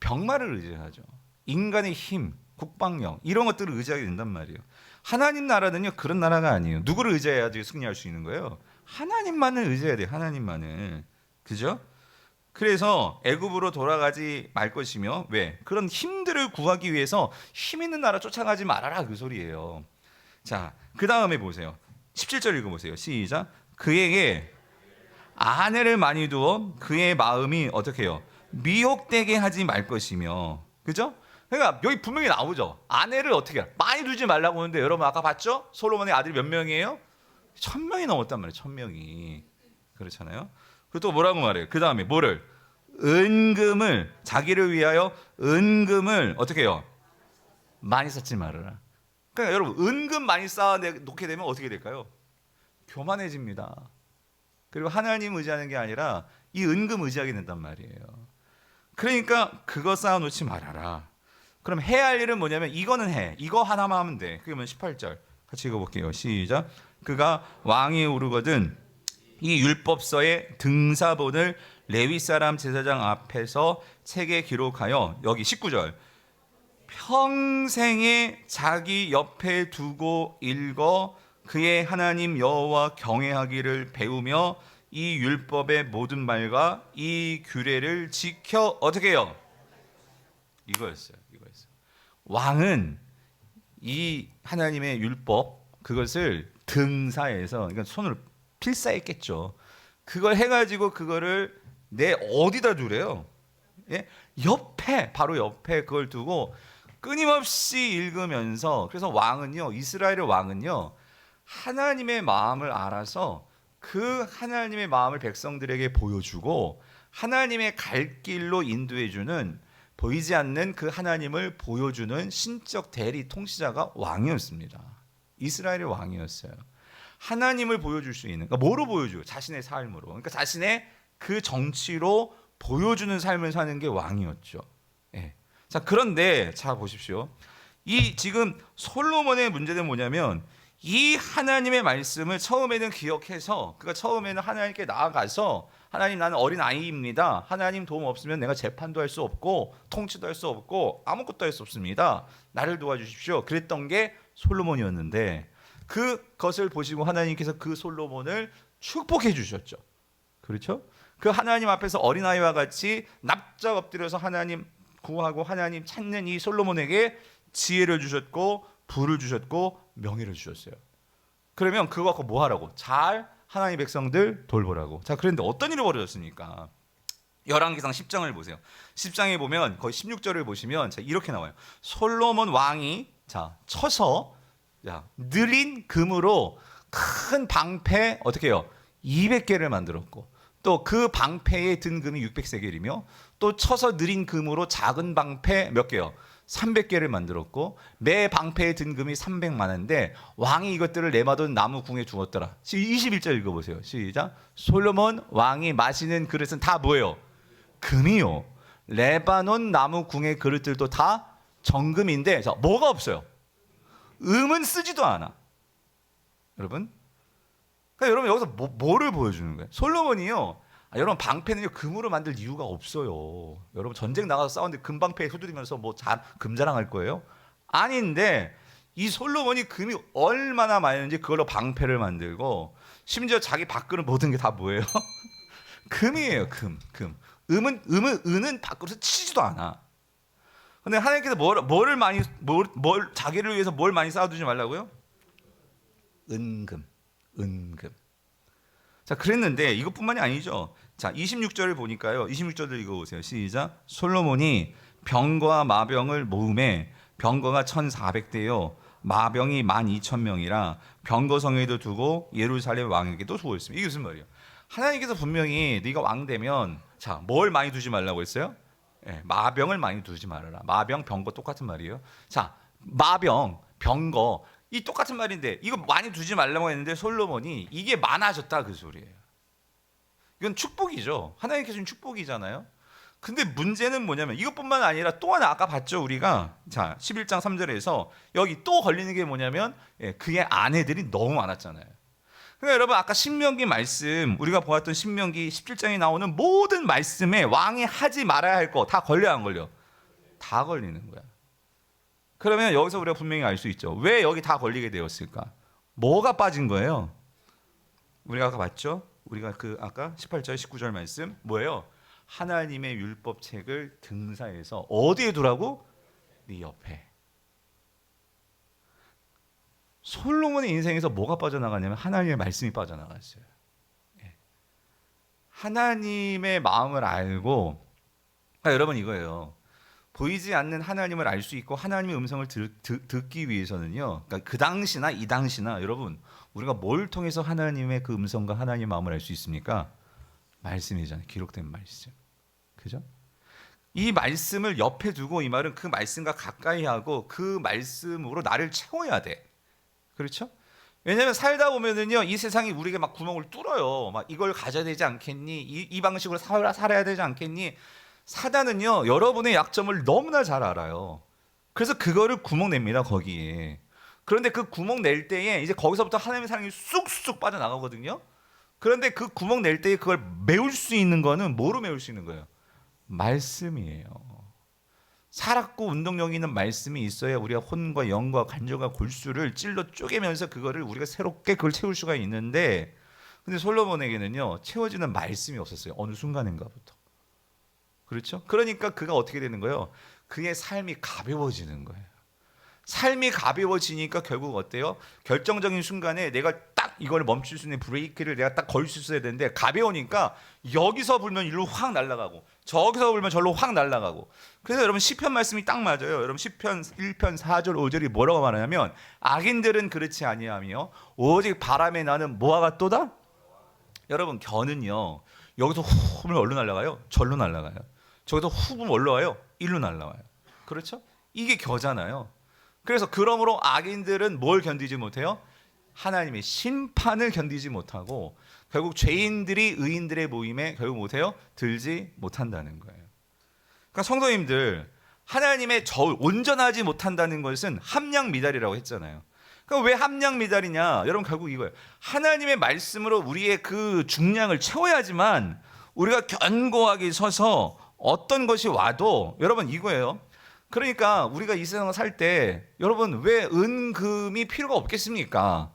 S1: 병마를 의지하죠. 인간의 힘, 국방력 이런 것들을 의지하게 된단 말이에요. 하나님 나라는요, 그런 나라가 아니에요. 누구를 의지해야지 승리할 수 있는 거예요? 하나님만을 의지해야 돼요. 하나님만을. 그죠? 그래서 애굽으로 돌아가지 말 것이며. 왜? 그런 힘들을 구하기 위해서 힘 있는 나라 쫓아가지 말아라, 그 소리예요. 자, 그 다음에 보세요. 17절 읽어보세요. 시작. 그에게 아내를 많이 두어 그의 마음이 어떻게 해요? 미혹되게 하지 말 것이며. 그죠? 그러니까 여기 분명히 나오죠. 아내를 어떻게 해요? 많이 두지 말라고 하는데, 여러분 아까 봤죠? 솔로몬의 아들이 몇 명이에요? 1000명이 넘었단 말이에요. 1000명이. 그렇잖아요. 그리고 또 뭐라고 말해요? 그 다음에 뭐를? 은금을, 자기를 위하여 은금을 어떻게 해요? 많이 쌓지 말아라. 그러니까 여러분, 은금 많이 쌓아 놓게 되면 어떻게 될까요? 교만해집니다. 그리고 하나님 의지하는 게 아니라 이 은금 의지하게 된단 말이에요. 그러니까 그거 쌓아 놓지 말아라. 그럼 해야 할 일은 뭐냐면, 이거는 해. 이거 하나만 하면 돼. 그러면 18절 같이 읽어볼게요. 시작. 그가 왕위에 오르거든 이 율법서의 등사본을 레위 사람 제사장 앞에서 책에 기록하여. 여기 19절. 평생에 자기 옆에 두고 읽어 그의 하나님 여호와 경외하기를 배우며 이 율법의 모든 말과 이 규례를 지켜. 어떻게 해요? 이거였어요. 왕은 이 하나님의 율법, 그것을 등사해서, 그러니까 손으로 필사했겠죠. 그걸 해가지고 그거를 내 어디다 두래요? 예? 옆에, 바로 옆에 그걸 두고 끊임없이 읽으면서. 그래서 왕은요, 이스라엘의 왕은요, 하나님의 마음을 알아서 그 하나님의 마음을 백성들에게 보여주고 하나님의 갈 길로 인도해주는 보이지 않는 그 하나님을 보여주는 신적 대리 통치자가 왕이었습니다. 이스라엘의 왕이었어요. 하나님을 보여줄 수 있는, 그러니까 뭐로 보여줘요? 자신의 삶으로. 그러니까 자신의 그 정치로 보여주는 삶을 사는 게 왕이었죠. 예. 자, 그런데 자 보십시오. 이 지금 솔로몬의 문제는 뭐냐면 이 하나님의 말씀을 처음에는 기억해서, 그러니까 처음에는 하나님께 나아가서 하나님, 나는 어린 아이입니다. 하나님 도움 없으면 내가 재판도 할 수 없고 통치도 할 수 없고 아무것도 할 수 없습니다. 나를 도와주십시오. 그랬던 게 솔로몬이었는데, 그것을 보시고 하나님께서 그 솔로몬을 축복해 주셨죠. 그렇죠? 그 하나님 앞에서 어린아이와 같이 납작 엎드려서 하나님 구하고 하나님 찾는 이 솔로몬에게 지혜를 주셨고 부를 주셨고 명예를 주셨어요. 그러면 그거 갖고 뭐 하라고? 잘 하나님의 백성들 돌보라고. 자, 그런데 어떤 일이 벌어졌습니까? 열왕기상 10장을 보세요. 10장에 보면 거의 16절을 보시면 자, 이렇게 나와요. 솔로몬 왕이 자, 쳐서 느린 금으로 큰 방패 어떻게 해요? 200개를 만들었고, 또 그 방패에 든 금이 600세겔이며, 또 쳐서 느린 금으로 작은 방패 몇 개요? 300개를 만들었고, 매 방패에 든 금이 300만 원인데 왕이 이것들을 레바논 나무 궁에 두었더라. 21절 읽어보세요. 시작. 솔로몬 왕이 마시는 그릇은 다 뭐예요? 금이요. 레바논 나무 궁의 그릇들도 다 정금인데, 자, 뭐가 없어요? 음은 쓰지도 않아. 여러분, 그러니까 여러분 여기서 뭐를 보여주는 거예요? 솔로몬이요, 여러분 방패는요 금으로 만들 이유가 없어요. 여러분 전쟁 나가서 싸우는데 금방패에 후드리면서 뭐 금자랑할 거예요? 아닌데, 이 솔로몬이 금이 얼마나 많은지 그걸로 방패를 만들고, 심지어 자기 밥그릇 모든 게 다 뭐예요? 금이에요. 금. 은은 밥그릇에 치지도 않아. 근데 하나님께서 뭘 자기를 위해서 뭘 많이 쌓아두지 말라고요? 은금. 자, 그랬는데 이것뿐만이 아니죠. 자, 26절을 보니까요. 26절을 읽어보세요. 시작. 솔로몬이 병거와 마병을 모음해 병거가 1,400대요 마병이 12,000명이라 병거성에도 두고 예루살렘 왕에게도 두었습니다. 이게 무슨 말이에요? 하나님께서 분명히 네가 왕 되면 자, 뭘 많이 두지 말라고 했어요? 네, 마병을 많이 두지 말아라. 마병, 병거 똑같은 말이에요. 자, 마병, 병거 이 똑같은 말인데 이거 많이 두지 말라고 했는데 솔로몬이 이게 많아졌다 그 소리예요. 이건 축복이죠. 하나님께서 주신 축복이잖아요. 근데 문제는 뭐냐면 이것뿐만 아니라 또 하나 아까 봤죠 우리가. 자, 11장 3절에서 여기 또 걸리는 게 뭐냐면 그의 아내들이 너무 많았잖아요. 그러니까 여러분 아까 신명기 말씀, 우리가 보았던 신명기 17장에 나오는 모든 말씀에 왕이 하지 말아야 할 거 다 걸려 안 걸려? 다 걸리는 거야. 그러면 여기서 우리가 분명히 알 수 있죠. 왜 여기 다 걸리게 되었을까? 뭐가 빠진 거예요? 우리가 아까 봤죠? 우리가 그 아까 18절 19절 말씀 뭐예요? 하나님의 율법책을 등사해서 어디에 두라고? 네 옆에. 솔로몬의 인생에서 뭐가 빠져나가냐면 하나님의 말씀이 빠져나갔어요. 하나님의 마음을 알고, 그러니까 여러분 이거예요. 보이지 않는 하나님을 알 수 있고 하나님의 음성을 듣기 위해서는요, 그러니까 그 당시나 이 당시나 여러분 우리가 뭘 통해서 하나님의 그 음성과 하나님의 마음을 알 수 있습니까? 말씀이잖아요. 기록된 말씀. 그죠? 이 말씀을 옆에 두고, 이 말은 그 말씀과 가까이 하고 그 말씀으로 나를 채워야 돼. 그렇죠? 왜냐하면 살다 보면은요 이 세상이 우리에게 막 구멍을 뚫어요. 막 이걸 가져야 되지 않겠니? 이 방식으로 살아야 되지 않겠니? 사단은요 여러분의 약점을 너무나 잘 알아요. 그래서 그거를 구멍 냅니다 거기에. 그런데 그 구멍 낼 때에 이제 거기서부터 하나님의 사랑이 쑥쑥 빠져나가거든요. 그런데 그 구멍 낼 때에 그걸 메울 수 있는 거는 뭐로 메울 수 있는 거예요? 말씀이에요. 살았고 운동력 있는 말씀이 있어야 우리가 혼과 영과 간절과 골수를 찔러 쪼개면서 그거를 우리가 새롭게 그걸 채울 수가 있는데, 근데 솔로몬에게는요 채워지는 말씀이 없었어요. 어느 순간인가부터. 그렇죠? 그러니까 그가 어떻게 되는 거예요? 그의 삶이 가벼워지는 거예요. 삶이 가벼워지니까 결국 어때요? 결정적인 순간에 내가 딱 이걸 멈출 수 있는 브레이크를 내가 딱 걸 수 있어야 되는데, 가벼우니까 여기서 불면 이리로 확 날아가고 저기서 불면 절로 확 날아가고. 그래서 여러분 시편 말씀이 딱 맞아요. 여러분 시편 1편 4절 5절이 뭐라고 말하냐면 악인들은 그렇지 아니하며 오직 바람에 나는 뭐와 같도다? 여러분 겨는요 여기서 후 불면 어디로 날아가요? 절로 날아가요. 저기서 후 부면 올라와요. 일로 날라와요. 그렇죠? 이게 겨잖아요. 그래서 그러므로 악인들은 뭘 견디지 못해요? 하나님의 심판을 견디지 못하고 결국 죄인들이 의인들의 모임에 결국 못해요? 들지 못한다는 거예요. 그러니까 성도님들, 하나님의 온전하지 못한다는 것은 함량미달이라고 했잖아요. 그러니까 왜 함량미달이냐? 여러분 결국 이거예요. 하나님의 말씀으로 우리의 그 중량을 채워야지만 우리가 견고하게 서서 어떤 것이 와도, 여러분 이거예요. 그러니까 우리가 이 세상을 살 때 여러분 왜 은금이 필요가 없겠습니까?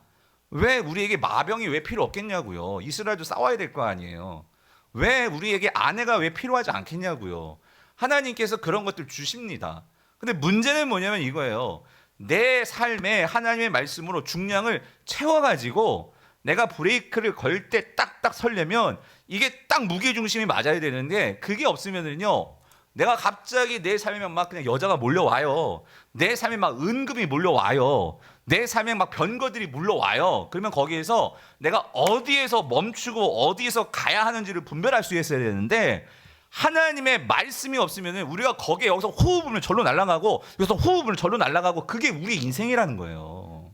S1: 왜 우리에게 마병이 왜 필요 없겠냐고요. 이스라엘도 싸워야 될 거 아니에요. 왜 우리에게 아내가 왜 필요하지 않겠냐고요. 하나님께서 그런 것들 주십니다. 근데 문제는 뭐냐면 이거예요. 내 삶에 하나님의 말씀으로 중량을 채워가지고 내가 브레이크를 걸 때 딱딱 서려면 이게 딱 무게중심이 맞아야 되는데 그게 없으면은요, 내가 갑자기 내 삶에 막 그냥 여자가 몰려와요. 내 삶에 막 은금이 몰려와요. 내 삶에 막 변거들이 몰려와요. 그러면 거기에서 내가 어디에서 멈추고 어디에서 가야 하는지를 분별할 수 있어야 되는데, 하나님의 말씀이 없으면 우리가 거기에 여기서 호흡 불면 절로 날아가고 여기서 호흡 불면 절로 날아가고, 그게 우리 인생이라는 거예요.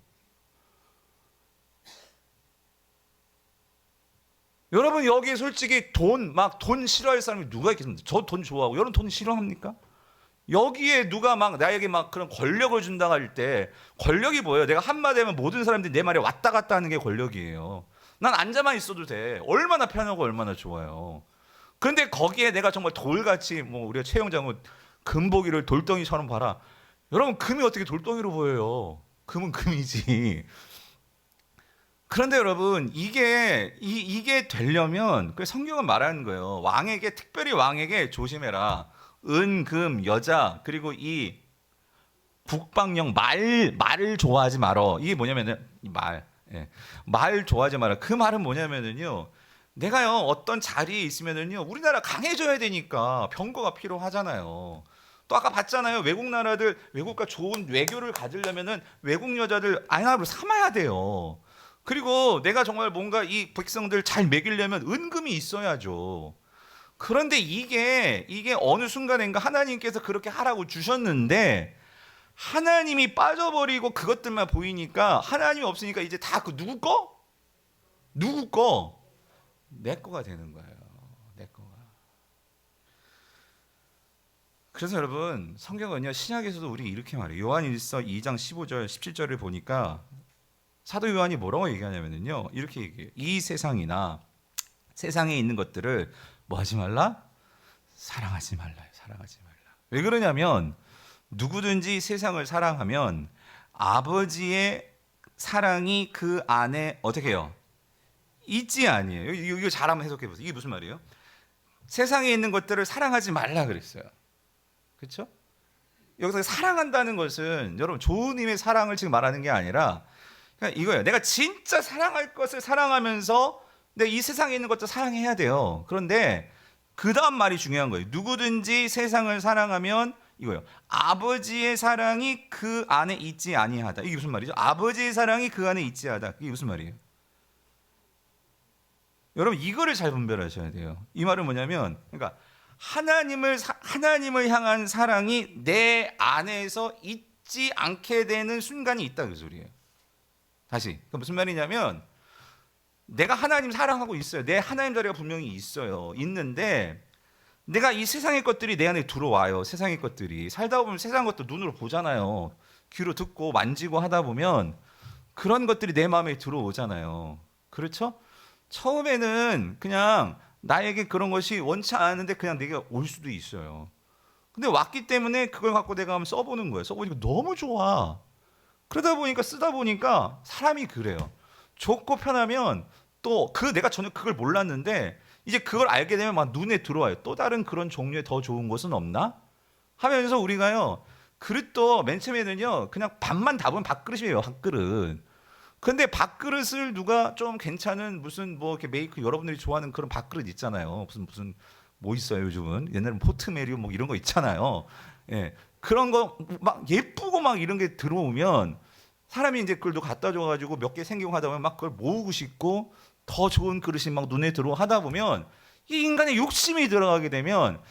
S1: 여러분 여기 솔직히 돈 싫어할 사람이 누가 있겠습니까? 저 돈 좋아하고. 여러분 돈 싫어합니까? 여기에 누가 막 나에게 막 그런 권력을 준다고 할 때, 권력이 뭐예요? 내가 한마디 하면 모든 사람들이 내 말에 왔다 갔다 하는 게 권력이에요. 난 앉아만 있어도 돼. 얼마나 편하고 얼마나 좋아요. 그런데 거기에 내가 정말 돌같이, 뭐 우리가 최영장은 금보기를 돌덩이처럼 봐라. 여러분 금이 어떻게 돌덩이로 보여요? 금은 금이지. 그런데 여러분 이게 되려면 그 성경은 말하는 거예요. 왕에게, 특별히 왕에게 조심해라. 은, 금, 여자, 그리고 이 북방령 말을 좋아하지 말어. 이게 뭐냐면은 말 좋아하지 마라. 그 말은 뭐냐면은요, 내가요 어떤 자리에 있으면은요, 우리나라 강해져야 되니까 병거가 필요하잖아요. 또 아까 봤잖아요. 외국 나라들, 외국과 좋은 외교를 가지려면은 외국 여자들 아내로 삼아야 돼요. 그리고 내가 정말 뭔가 이 백성들 잘 먹이려면 은금이 있어야죠. 그런데 이게 어느 순간인가 하나님께서 그렇게 하라고 주셨는데, 하나님이 빠져버리고 그것들만 보이니까, 하나님이 없으니까 이제 다 그 누구 거? 누구 거? 내 거가 되는 거예요. 내 거가. 그래서 여러분 성경은요, 신약에서도 우리 이렇게 말해요. 요한일서 2장 15절 17절을 보니까 사도 요한이 뭐라고 얘기하냐면요, 이렇게 얘기해요. 이 세상이나 세상에 있는 것들을 뭐 하지 말라? 사랑하지 말라요. 사랑하지 말라. 왜 그러냐면, 누구든지 세상을 사랑하면 아버지의 사랑이 그 안에 어떻게 해요? 있지 아니에요. 이거 잘 한번 해석해 보세요. 이게 무슨 말이에요? 세상에 있는 것들을 사랑하지 말라 그랬어요. 그렇죠? 여기서 사랑한다는 것은 여러분 좋은 의미의 사랑을 지금 말하는 게 아니라, 그러니까 이거예요. 내가 진짜 사랑할 것을 사랑하면서 내가 이 세상에 있는 것도 사랑해야 돼요. 그런데 그 다음 말이 중요한 거예요. 누구든지 세상을 사랑하면 이거예요. 아버지의 사랑이 그 안에 있지 아니하다. 이게 무슨 말이죠? 아버지의 사랑이 그 안에 있지 하다. 이게 무슨 말이에요? 여러분 이거를 잘 분별하셔야 돼요. 이 말은 뭐냐면, 그러니까 하나님을 향한 사랑이 내 안에서 있지 않게 되는 순간이 있다, 그 소리예요. 다시, 그 무슨 말이냐면, 내가 하나님 사랑하고 있어요. 내 하나님 자리가 분명히 있어요. 있는데 내가 이 세상의 것들이 내 안에 들어와요. 세상의 것들이 살다 보면 세상 것도 눈으로 보잖아요. 귀로 듣고 만지고 하다 보면 그런 것들이 내 마음에 들어오잖아요. 그렇죠? 처음에는 그냥 나에게 그런 것이 원치 않은데 그냥 내게 올 수도 있어요. 근데 왔기 때문에 그걸 갖고 내가 한번 써보는 거예요. 써보니까 너무 좋아. 그러다 보니까 쓰다 보니까 사람이 그래요. 좋고 편하면 또 내가 전혀 그걸 몰랐는데 이제 그걸 알게 되면 막 눈에 들어와요. 또 다른 그런 종류의 더 좋은 것은 없나? 하면서 우리가요, 그릇도 맨 처음에는요 그냥 밥만 담으면 밥그릇이에요. 밥그릇. 근데 밥그릇을 누가 좀 괜찮은 무슨 뭐 이렇게 메이크, 여러분들이 좋아하는 그런 밥그릇 있잖아요. 무슨 뭐 있어요 요즘은. 옛날에는 포트메리오 뭐 이런 거 있잖아요. 예, 그런 거 막 예쁘고 막 이런 게 들어오면 사람이 이제 그걸 갖다 줘가지고 몇 개 생기고 하다 보면 막 그걸 모으고 싶고 더 좋은 그릇이 막 눈에 들어오고 하다 보면 이 인간의 욕심이 들어가게 되면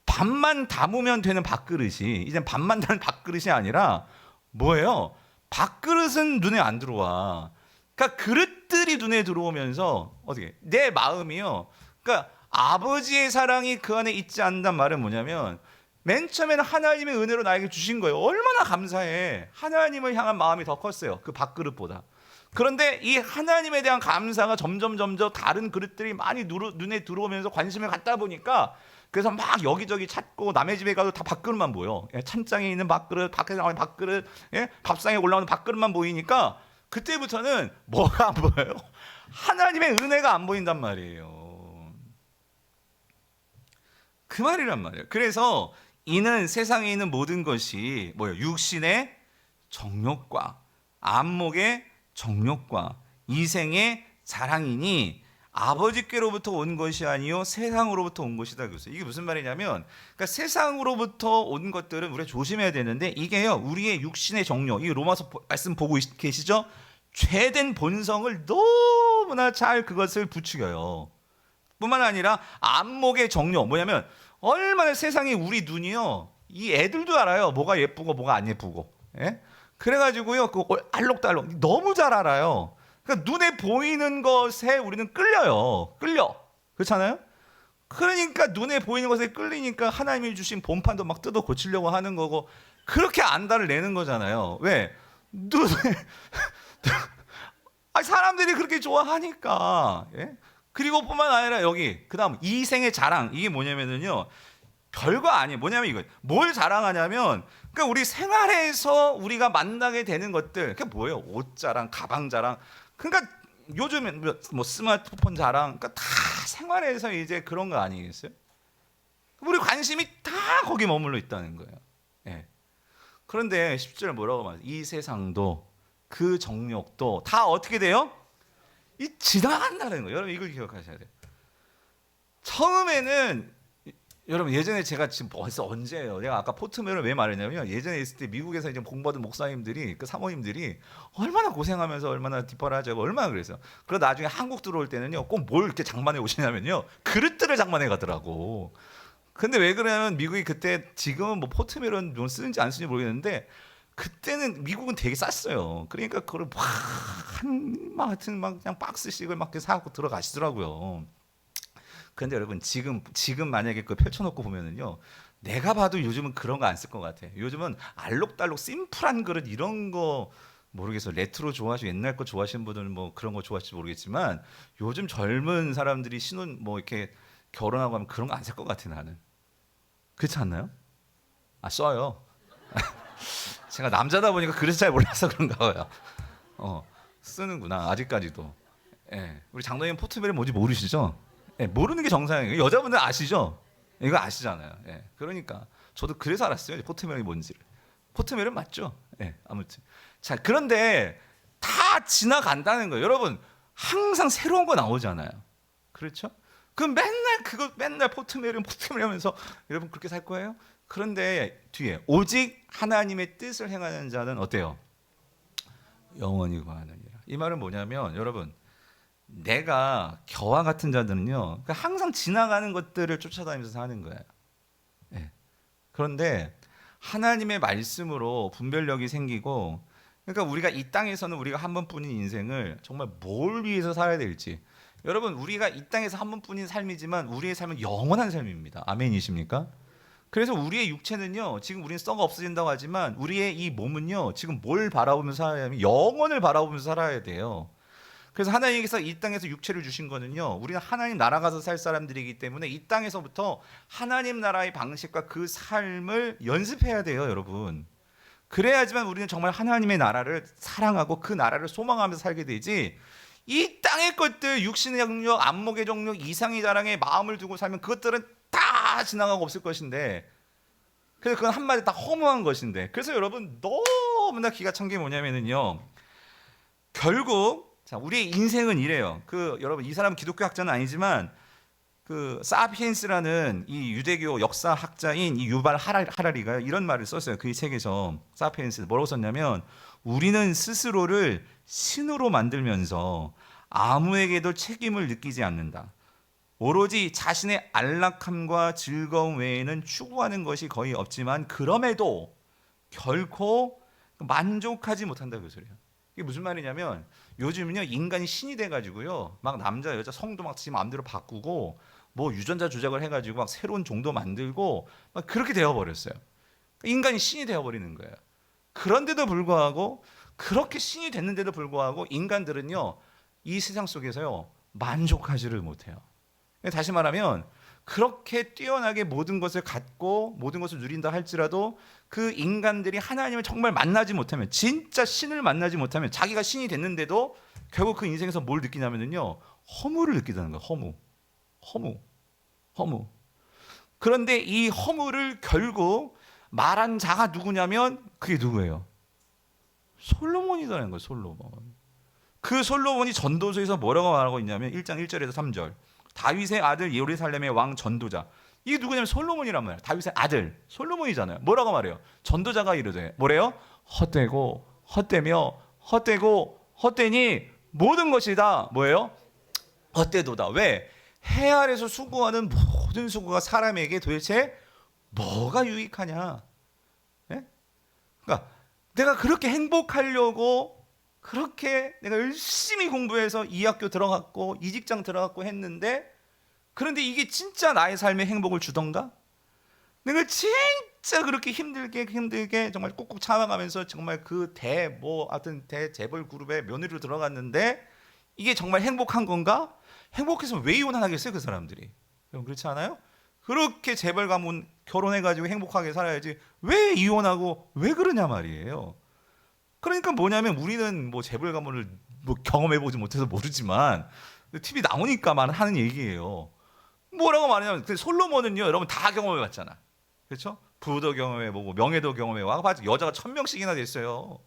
S1: 밥만 담으면 되는 밥그릇이 이제 밥만 담는 밥그릇이 아니라 뭐예요? 밥그릇은 눈에 안 들어와. 그러니까 그릇들이 눈에 들어오면서 어떻게 내 마음이요. 그러니까 아버지의 사랑이 그 안에 있지 않는단 말은 뭐냐면 맨 처음에는 하나님의 은혜로 나에게 주신 거예요. 얼마나 감사해. 하나님을 향한 마음이 더 컸어요. 그 밥그릇보다. 그런데 이 하나님에 대한 감사가 점점 다른 그릇들이 많이 눈에 들어오면서 관심을 갖다 보니까 그래서 막 여기저기 찾고 남의 집에 가도 다 밥그릇만 보여. 찬장에 있는 밥그릇, 밖에 나오는 밥그릇, 밥상에 올라오는 밥그릇만 보이니까 그때부터는 뭐가 안 보여요? 하나님의 은혜가 안 보인단 말이에요. 그 말이란 말이에요. 그래서 이는 세상에 있는 모든 것이 뭐예요? 육신의 정욕과 안목의 정욕과 이생의 자랑이니 아버지께로부터 온 것이 아니요 세상으로부터 온 것이다. 그랬어요. 이게 무슨 말이냐면 그러니까 세상으로부터 온 것들은 우리가 조심해야 되는데 이게요 우리의 육신의 정욕, 이 로마서 말씀 보고 계시죠? 죄된 본성을 너무나 잘 그것을 부추겨요. 뿐만 아니라 안목의 정욕, 뭐냐면 얼마나 세상에 우리 눈이요 이 애들도 알아요. 뭐가 예쁘고 뭐가 안 예쁘고. 그래가지고요 그 알록달록 너무 잘 알아요. 그러니까 눈에 보이는 것에 우리는 끌려. 그렇잖아요? 그러니까 눈에 보이는 것에 끌리니까 하나님이 주신 본판도 막 뜯어 고치려고 하는 거고 그렇게 안달을 내는 거잖아요. 왜? 눈에 사람들이 그렇게 좋아하니까. 그리고 뿐만 아니라 여기 그다음 이생의 자랑, 이게 뭐냐면요 별거 아니에요. 뭐냐면 이거 뭘 자랑하냐면 그러니까 우리 생활에서 우리가 만나게 되는 것들, 그게 뭐예요? 옷 자랑, 가방 자랑. 그러니까 요즘엔 뭐 스마트폰 자랑, 그러니까 다 생활에서 이제 그런 거 아니겠어요? 우리 관심이 다 거기 머물러 있다는 거예요. 그런데 10절 뭐라고 말해요? 이 세상도 그 정욕도 다 어떻게 돼요? 이 지나간다는 거예요. 여러분 이걸 기억하셔야 돼요. 처음에는 여러분 예전에 제가 지금 벌써 언제예요? 내가 아까 포트멜을 왜 말했냐면 예전에 있을 때 미국에서 이제 공부하던 목사님들이 그 사모님들이 얼마나 고생하면서 얼마나 뒷바라 하자고 얼마나 그랬어요. 그러다 나중에 한국 들어올 때는요 꼭 뭘 이렇게 장만해 오시냐면요 그릇들을 장만해 가더라고. 근데 왜 그러냐면 미국이 그때 지금은 뭐 포트멜은 좀 쓰는지 안 쓰는지 모르겠는데 그때는 미국은 되게 쌌어요. 그러니까 그걸 막 그냥 박스씩을 막 사갖고 들어가시더라고요. 그런데 여러분 지금 만약에 그거 펼쳐놓고 보면은요 내가 봐도 요즘은 그런 거 안 쓸 것 같아. 요즘은 알록달록 심플한 그릇 이런 거 모르겠어. 레트로 좋아하시고 옛날 거 좋아하시는 분들은 뭐 그런 거 좋아하실지 모르겠지만 요즘 젊은 사람들이 신혼 뭐 이렇게 결혼하고 하면 그런 거 안 쓸 것 같아 나는. 그렇지 않나요? 써요. 제가 남자다 보니까 그릇 잘 몰라서 그런가 봐요. 쓰는구나 아직까지도. 우리 장로님 포트멜이 뭔지 모르시죠? 모르는 게 정상이에요. 여자분들 아시죠? 이거 아시잖아요. 그러니까 저도 그래서 알았어요. 포트멜이 뭔지를. 포트멜은 맞죠? 아무튼 자 그런데 다 지나간다는 거예요. 여러분 항상 새로운 거 나오잖아요. 그렇죠? 그럼 맨날 포트멜 하면서 여러분 그렇게 살 거예요? 그런데 뒤에 오직 하나님의 뜻을 행하는 자는 어때요? 영원히 거하느니라. 이 말은 뭐냐면 여러분 내가 겨와 같은 자들은요 항상 지나가는 것들을 쫓아다니면서 사는 거예요. 그런데 하나님의 말씀으로 분별력이 생기고 그러니까 우리가 이 땅에서는 우리가 한 번뿐인 인생을 정말 뭘 위해서 살아야 될지 여러분 우리가 이 땅에서 한 번뿐인 삶이지만 우리의 삶은 영원한 삶입니다. 아멘이십니까? 그래서 우리의 육체는요 지금 우리는 썩어 없어진다고 하지만 우리의 이 몸은요 지금 뭘 바라보면서 살아야 하면 영원을 바라보면서 살아야 돼요. 그래서 하나님께서 이 땅에서 육체를 주신 거는요 우리는 하나님 나라 가서 살 사람들이기 때문에 이 땅에서부터 하나님 나라의 방식과 그 삶을 연습해야 돼요 여러분. 그래야지만 우리는 정말 하나님의 나라를 사랑하고 그 나라를 소망하면서 살게 되지 이 땅의 것들 육신의 정욕, 안목의 정욕, 이상의 자랑에 마음을 두고 살면 그것들은 다 지나가고 없을 것인데 그래서 그건 한마디 다 허무한 것인데 그래서 여러분 너무나 기가 찬 게 뭐냐면요 결국 자, 우리의 인생은 이래요. 여러분 이 사람은 기독교 학자는 아니지만 사피엔스라는 이 유대교 역사학자인 이 유발 하라리가 이런 말을 썼어요. 그 책에서 사피엔스 뭐라고 썼냐면 우리는 스스로를 신으로 만들면서 아무에게도 책임을 느끼지 않는다. 오로지 자신의 안락함과 즐거움 외에는 추구하는 것이 거의 없지만 그럼에도 결코 만족하지 못한다 그 소리예요. 이게 무슨 말이냐면 요즘은요 인간이 신이 돼가지고요 막 남자 여자 성도 막 지 마음대로 바꾸고 뭐 유전자 조작을 해가지고 막 새로운 종도 만들고 막 그렇게 되어버렸어요. 인간이 신이 되어버리는 거예요. 그런데도 불구하고 그렇게 신이 됐는데도 불구하고 인간들은요 이 세상 속에서요 만족하지를 못해요. 다시 말하면 그렇게 뛰어나게 모든 것을 갖고 모든 것을 누린다 할지라도 그 인간들이 하나님을 정말 만나지 못하면 진짜 신을 만나지 못하면 자기가 신이 됐는데도 결국 그 인생에서 뭘 느끼냐면요 허무를 느끼다는 거예요. 허무. 그런데 이 허무를 결국 말한 자가 누구냐면 그게 누구예요? 솔로몬이라는 거예요. 솔로몬. 그 솔로몬이 전도서에서 뭐라고 말하고 있냐면 1장 1절에서 3절 다윗의 아들 예루살렘의 왕 전도자. 이게 누구냐면 솔로몬이란 말이에요. 다윗의 아들 솔로몬이잖아요. 뭐라고 말해요? 전도자가 이르되 뭐래요? 헛되며 헛되니 모든 것이 다 뭐예요? 헛되도다. 왜? 해 아래서 수고하는 모든 수고가 사람에게 도대체 뭐가 유익하냐? 예? 그러니까 내가 그렇게 행복하려고 그렇게 내가 열심히 공부해서 이 학교 들어갔고 이 직장 들어갔고 했는데 그런데 이게 진짜 나의 삶에 행복을 주던가? 내가 진짜 그렇게 힘들게 정말 꾹꾹 참아가면서 정말 그 하여튼 대재벌 그룹에 며느리로 들어갔는데 이게 정말 행복한 건가? 행복했으면 왜 이혼 안 하겠어요 그 사람들이? 여러분 그렇지 않아요? 그렇게 재벌 가문 결혼해가지고 행복하게 살아야지 왜 이혼하고 왜 그러냐 말이에요. 그러니까 뭐냐면 우리는 뭐 재벌 가문을 뭐 경험해보지 못해서 모르지만 TV 나오니까만 하는 얘기예요. 뭐라고 말하냐면 솔로몬은요 여러분 다 경험해봤잖아. 그렇죠? 부도 경험해보고 명예도 경험해보고 여자가 1000명씩이나 됐어요.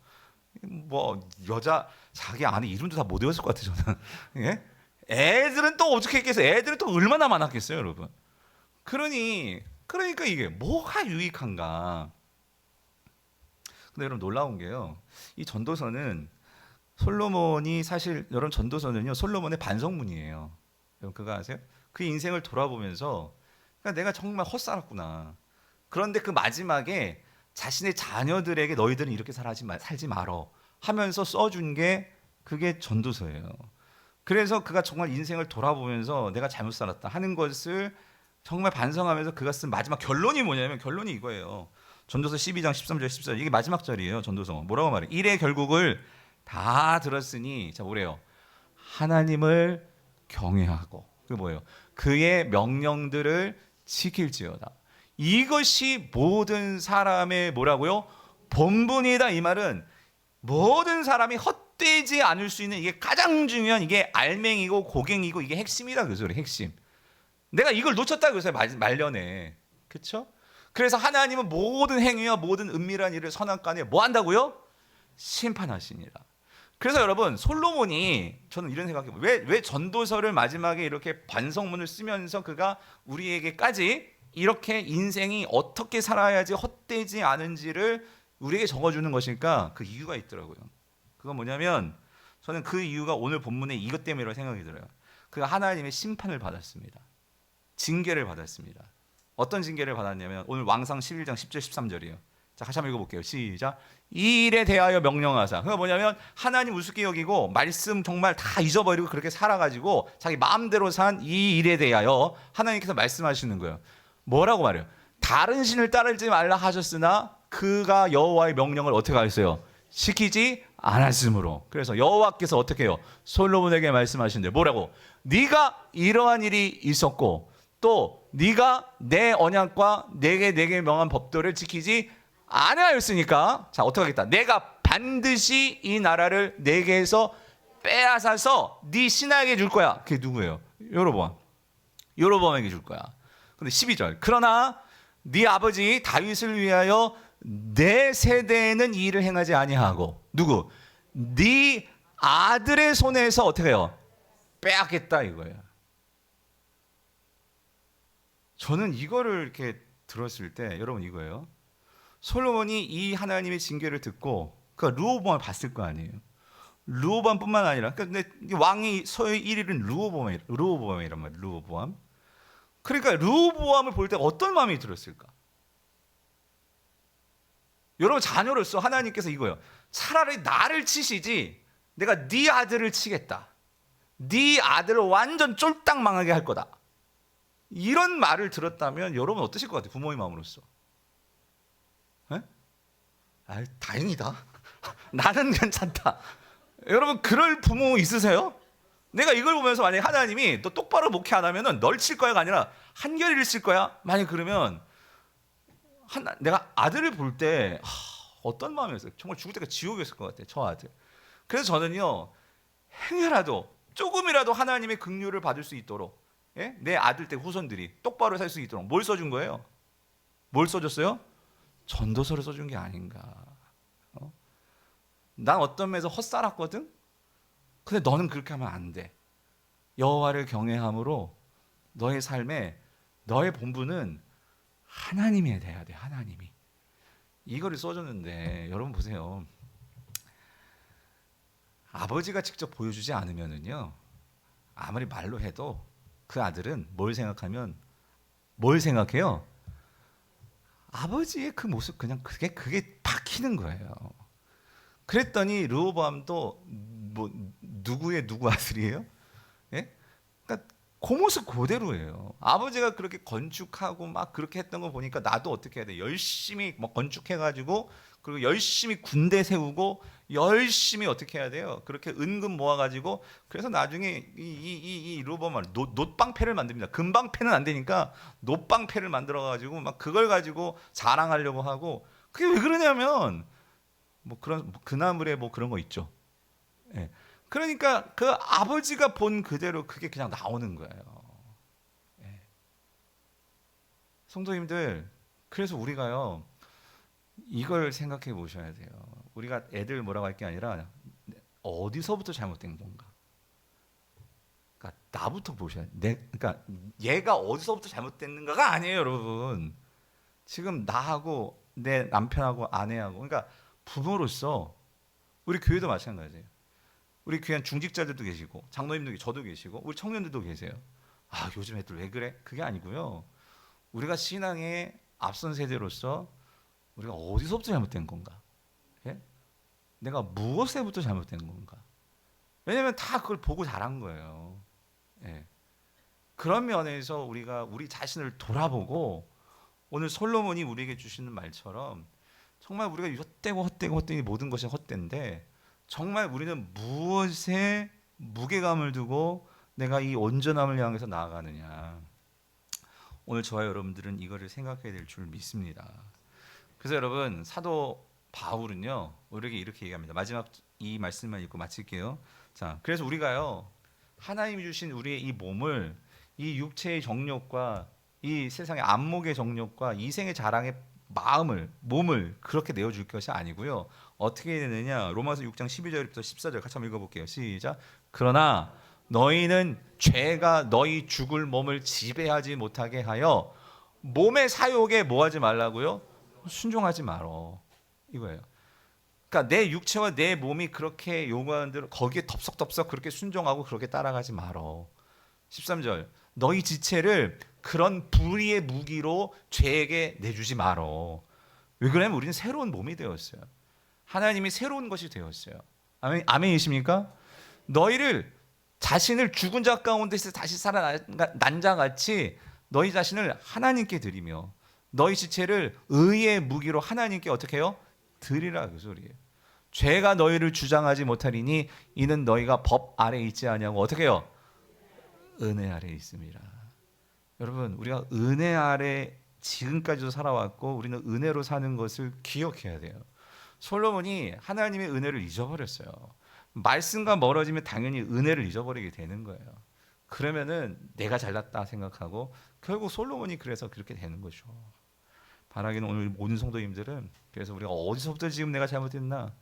S1: 뭐 여자 자기 안에 이름도 다 못 외웠을 것 같아요 저는. 예? 애들은 또 어떻게 했겠어요? 애들은 또 얼마나 많았겠어요 여러분. 그러니까 이게 뭐가 유익한가? 근데 여러분 놀라운 게요. 이 전도서는 솔로몬이 사실 여러분 전도서는요 솔로몬의 반성문이에요. 여러분 그거 아세요? 그 인생을 돌아보면서 그러니까 내가 정말 헛살았구나. 그런데 그 마지막에 자신의 자녀들에게 너희들은 이렇게 살지 말어 하면서 써준 게 그게 전도서예요. 그래서 그가 정말 인생을 돌아보면서 내가 잘못 살았다 하는 것을 정말 반성하면서 그가 쓴 마지막 결론이 뭐냐면 결론이 이거예요. 전도서 12장 13절 14절 이게 마지막 절이에요. 전도서 뭐라고 말해요? 일의 결국을 다 들었으니 자 뭐래요? 하나님을 경외하고 그게 뭐예요? 그의 명령들을 지킬지어다. 이것이 모든 사람의 뭐라고요? 본분이다. 이 말은 모든 사람이 헛되지 않을 수 있는 이게 가장 중요한 이게 알맹이고 고갱이고 이게 핵심이다 그 소리 핵심. 내가 이걸 놓쳤다 그래서 말년에 그렇죠? 그래서 하나님은 모든 행위와 모든 은밀한 일을 선악간에 뭐 한다고요? 심판하시니라. 그래서 여러분 솔로몬이 저는 이런 생각해요. 왜 전도서를 마지막에 이렇게 반성문을 쓰면서 그가 우리에게까지 이렇게 인생이 어떻게 살아야지 헛되지 않은지를 우리에게 적어주는 것일까? 그 이유가 있더라고요. 그건 뭐냐면 저는 그 이유가 오늘 본문의 이것 때문이라고 생각이 들어요. 그가 하나님의 심판을 받았습니다. 징계를 받았습니다. 어떤 징계를 받았냐면 오늘 왕상 11장 10절 13절이에요. 자, 같이 한번 읽어볼게요. 시작. 이 일에 대하여 명령하사. 그게 뭐냐면 하나님 우습게 여기고 말씀 정말 다 잊어버리고 그렇게 살아가지고 자기 마음대로 산 이 일에 대하여 하나님께서 말씀하시는 거예요. 뭐라고 말해요? 다른 신을 따르지 말라 하셨으나 그가 여호와의 명령을 어떻게 하셨어요? 지키지 않았으므로. 그래서 여호와께서 어떻게 해요? 솔로몬에게 말씀하시는데 뭐라고? 네가 이러한 일이 있었고 또 네가 내 언약과 내게 명한 법도를 지키지 아니하였으니까 자 어떻게 하겠다? 내가 반드시 이 나라를 내게서 빼앗아서 네 신하에게 줄 거야. 그게 누구예요? 여로보암에게 줄 거야. 근데 12절 그러나 네 아버지 다윗을 위하여 내 세대에는 이 일을 행하지 아니하고 누구? 네 아들의 손에서 어떻게 해요? 빼앗겠다 이거예요. 저는 이거를 이렇게 들었을 때 여러분 이거예요. 솔로몬이 이 하나님의 징계를 듣고 그러니까 르호보암을 봤을 거 아니에요. 르호보암뿐만 아니라 그러니까 근데 왕이 서의 1위는 르호보암이란 말이에요. 르호보암. 그러니까 르호보암을 볼 때 어떤 마음이 들었을까? 여러분, 자녀로서 하나님께서 이거예요. 차라리 나를 치시지 내가 네 아들을 치겠다. 네 아들을 완전 쫄딱 망하게 할 거다. 이런 말을 들었다면 여러분 어떠실 것 같아요? 부모의 마음으로서. 에? 아, 다행이다. 나는 괜찮다. 여러분, 그럴 부모 있으세요? 내가 이걸 보면서 만약에 하나님이 너 똑바로 목회 안 하면은 널 칠 거야가 아니라 한결이를 칠 거야? 만약 그러면 내가 아들을 볼 때 어떤 마음이었어요? 정말 죽을 때가 지옥이었을 것 같아요. 저 아들. 그래서 저는요, 행여라도 조금이라도 하나님의 긍휼을 받을 수 있도록, 예? 내 아들 때 후손들이 똑바로 살 수 있도록 뭘 써준 거예요? 뭘 써줬어요? 전도서를 써준 게 아닌가. 난 어떤 면에서 헛살았거든? 근데 너는 그렇게 하면 안 돼. 여호와를 경외함으로 너의 삶에 너의 본분은 하나님이 돼야 돼. 하나님이. 이거를 써줬는데 여러분 보세요. 아버지가 직접 보여주지 않으면은요, 아무리 말로 해도 그 아들은 뭘 생각해요? 아버지의 그 모습 그냥 그게 박히는 거예요. 그랬더니 르호보암도 뭐 누구의 누구 아들이에요? 예? 그러니까 그 모습 그대로예요. 아버지가 그렇게 건축하고 막 그렇게 했던 거 보니까 나도 어떻게 해야 돼? 열심히 막 건축해가지고 그리고 열심히 군대 세우고 열심히 어떻게 해야 돼요? 그렇게 은금 모아가지고 그래서 나중에 이 르호보암은 놋방패를 만듭니다. 금방패는 안 되니까 놋방패를 만들어가지고 막 그걸 가지고 자랑하려고 하고 그게 왜 그러냐면 뭐 그런 그나물에 뭐 그런 거 있죠. 예. 그러니까 그 아버지가 본 그대로 그게 그냥 나오는 거예요. 예. 성도님들, 그래서 우리가요 이걸 생각해 보셔야 돼요. 우리가 애들 뭐라고 할 게 아니라 어디서부터 잘못된 건가. 그러니까 나부터 보셔야 돼. 그러니까 얘가 어디서부터 잘못됐는가가 아니에요, 여러분. 지금 나하고 내 남편하고 아내하고, 그러니까 부모로서 우리 교회도 마찬가지예요. 우리 귀한 중직자들도 계시고 장로님도 저도 계시고 우리 청년들도 계세요. 아, 요즘 애들 왜 그래? 그게 아니고요. 우리가 신앙의 앞선 세대로서 우리가 어디서부터 잘못된 건가? 예? 내가 무엇에부터 잘못된 건가? 왜냐하면 다 그걸 보고 자란 거예요. 예. 그런 면에서 우리가 우리 자신을 돌아보고 오늘 솔로몬이 우리에게 주시는 말처럼 정말 우리가 헛되고 모든 것이 헛된데 정말 우리는 무엇에 무게감을 두고 내가 이 온전함을 향해서 나아가느냐. 오늘 저와 여러분들은 이거를 생각해야 될 줄 믿습니다. 그래서 여러분, 사도 바울은요 우리에게 이렇게 얘기합니다. 마지막 이 말씀만 읽고 마칠게요. 자, 그래서 우리가요 하나님이 주신 우리의 이 몸을 이 육체의 정욕과 이 세상의 안목의 정욕과 이생의 자랑의 몸을 그렇게 내어줄 것이 아니고요. 어떻게 되느냐? 로마서 6장 12절부터 14절 같이 한번 읽어볼게요. 시작. 그러나 너희는 죄가 너희 죽을 몸을 지배하지 못하게 하여 몸의 사욕에 뭐하지 말라고요? 순종하지 말어. 이거예요. 그러니까 내 육체와 내 몸이 그렇게 요구하는 대로 거기에 덥석덥석 그렇게 순종하고 그렇게 따라가지 말어. 13절. 너희 지체를 그런 불의의 무기로 죄에게 내주지 말어. 왜 그러냐면 우리는 새로운 몸이 되었어요. 하나님이 새로운 것이 되었어요. 아멘이십니까? 너희를 자신을 죽은 자 가운데서 다시 살아난 자 같이 너희 자신을 하나님께 드리며 너희 지체를 의의 무기로 하나님께 어떻게 해요? 드리라, 그 소리예요. 죄가 너희를 주장하지 못하리니 이는 너희가 법 아래 있지 아니하고 어떻게 해요? 은혜 아래 있습니다. 여러분, 우리가 은혜 아래 지금까지도 살아왔고 우리는 은혜로 사는 것을 기억해야 돼요. 솔로몬이 하나님의 은혜를 잊어버렸어요. 말씀과 멀어지면 당연히 은혜를 잊어버리게 되는 거예요. 그러면은 내가 잘났다 생각하고 결국 솔로몬이 그래서 그렇게 되는 거죠. 바라기는 오늘 모든 성도님들은 그래서 우리가 어디서부터 지금 내가 잘못했나,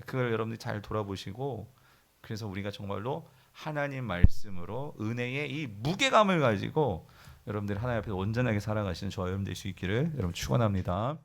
S1: 그걸 여러분들이 잘 돌아보시고 그래서 우리가 정말로 하나님 말씀으로 은혜의 이 무게감을 가지고 여러분들 하나님 앞에서 온전하게 살아가시는 저와 여러분 될 수 있기를 여러분 축원합니다.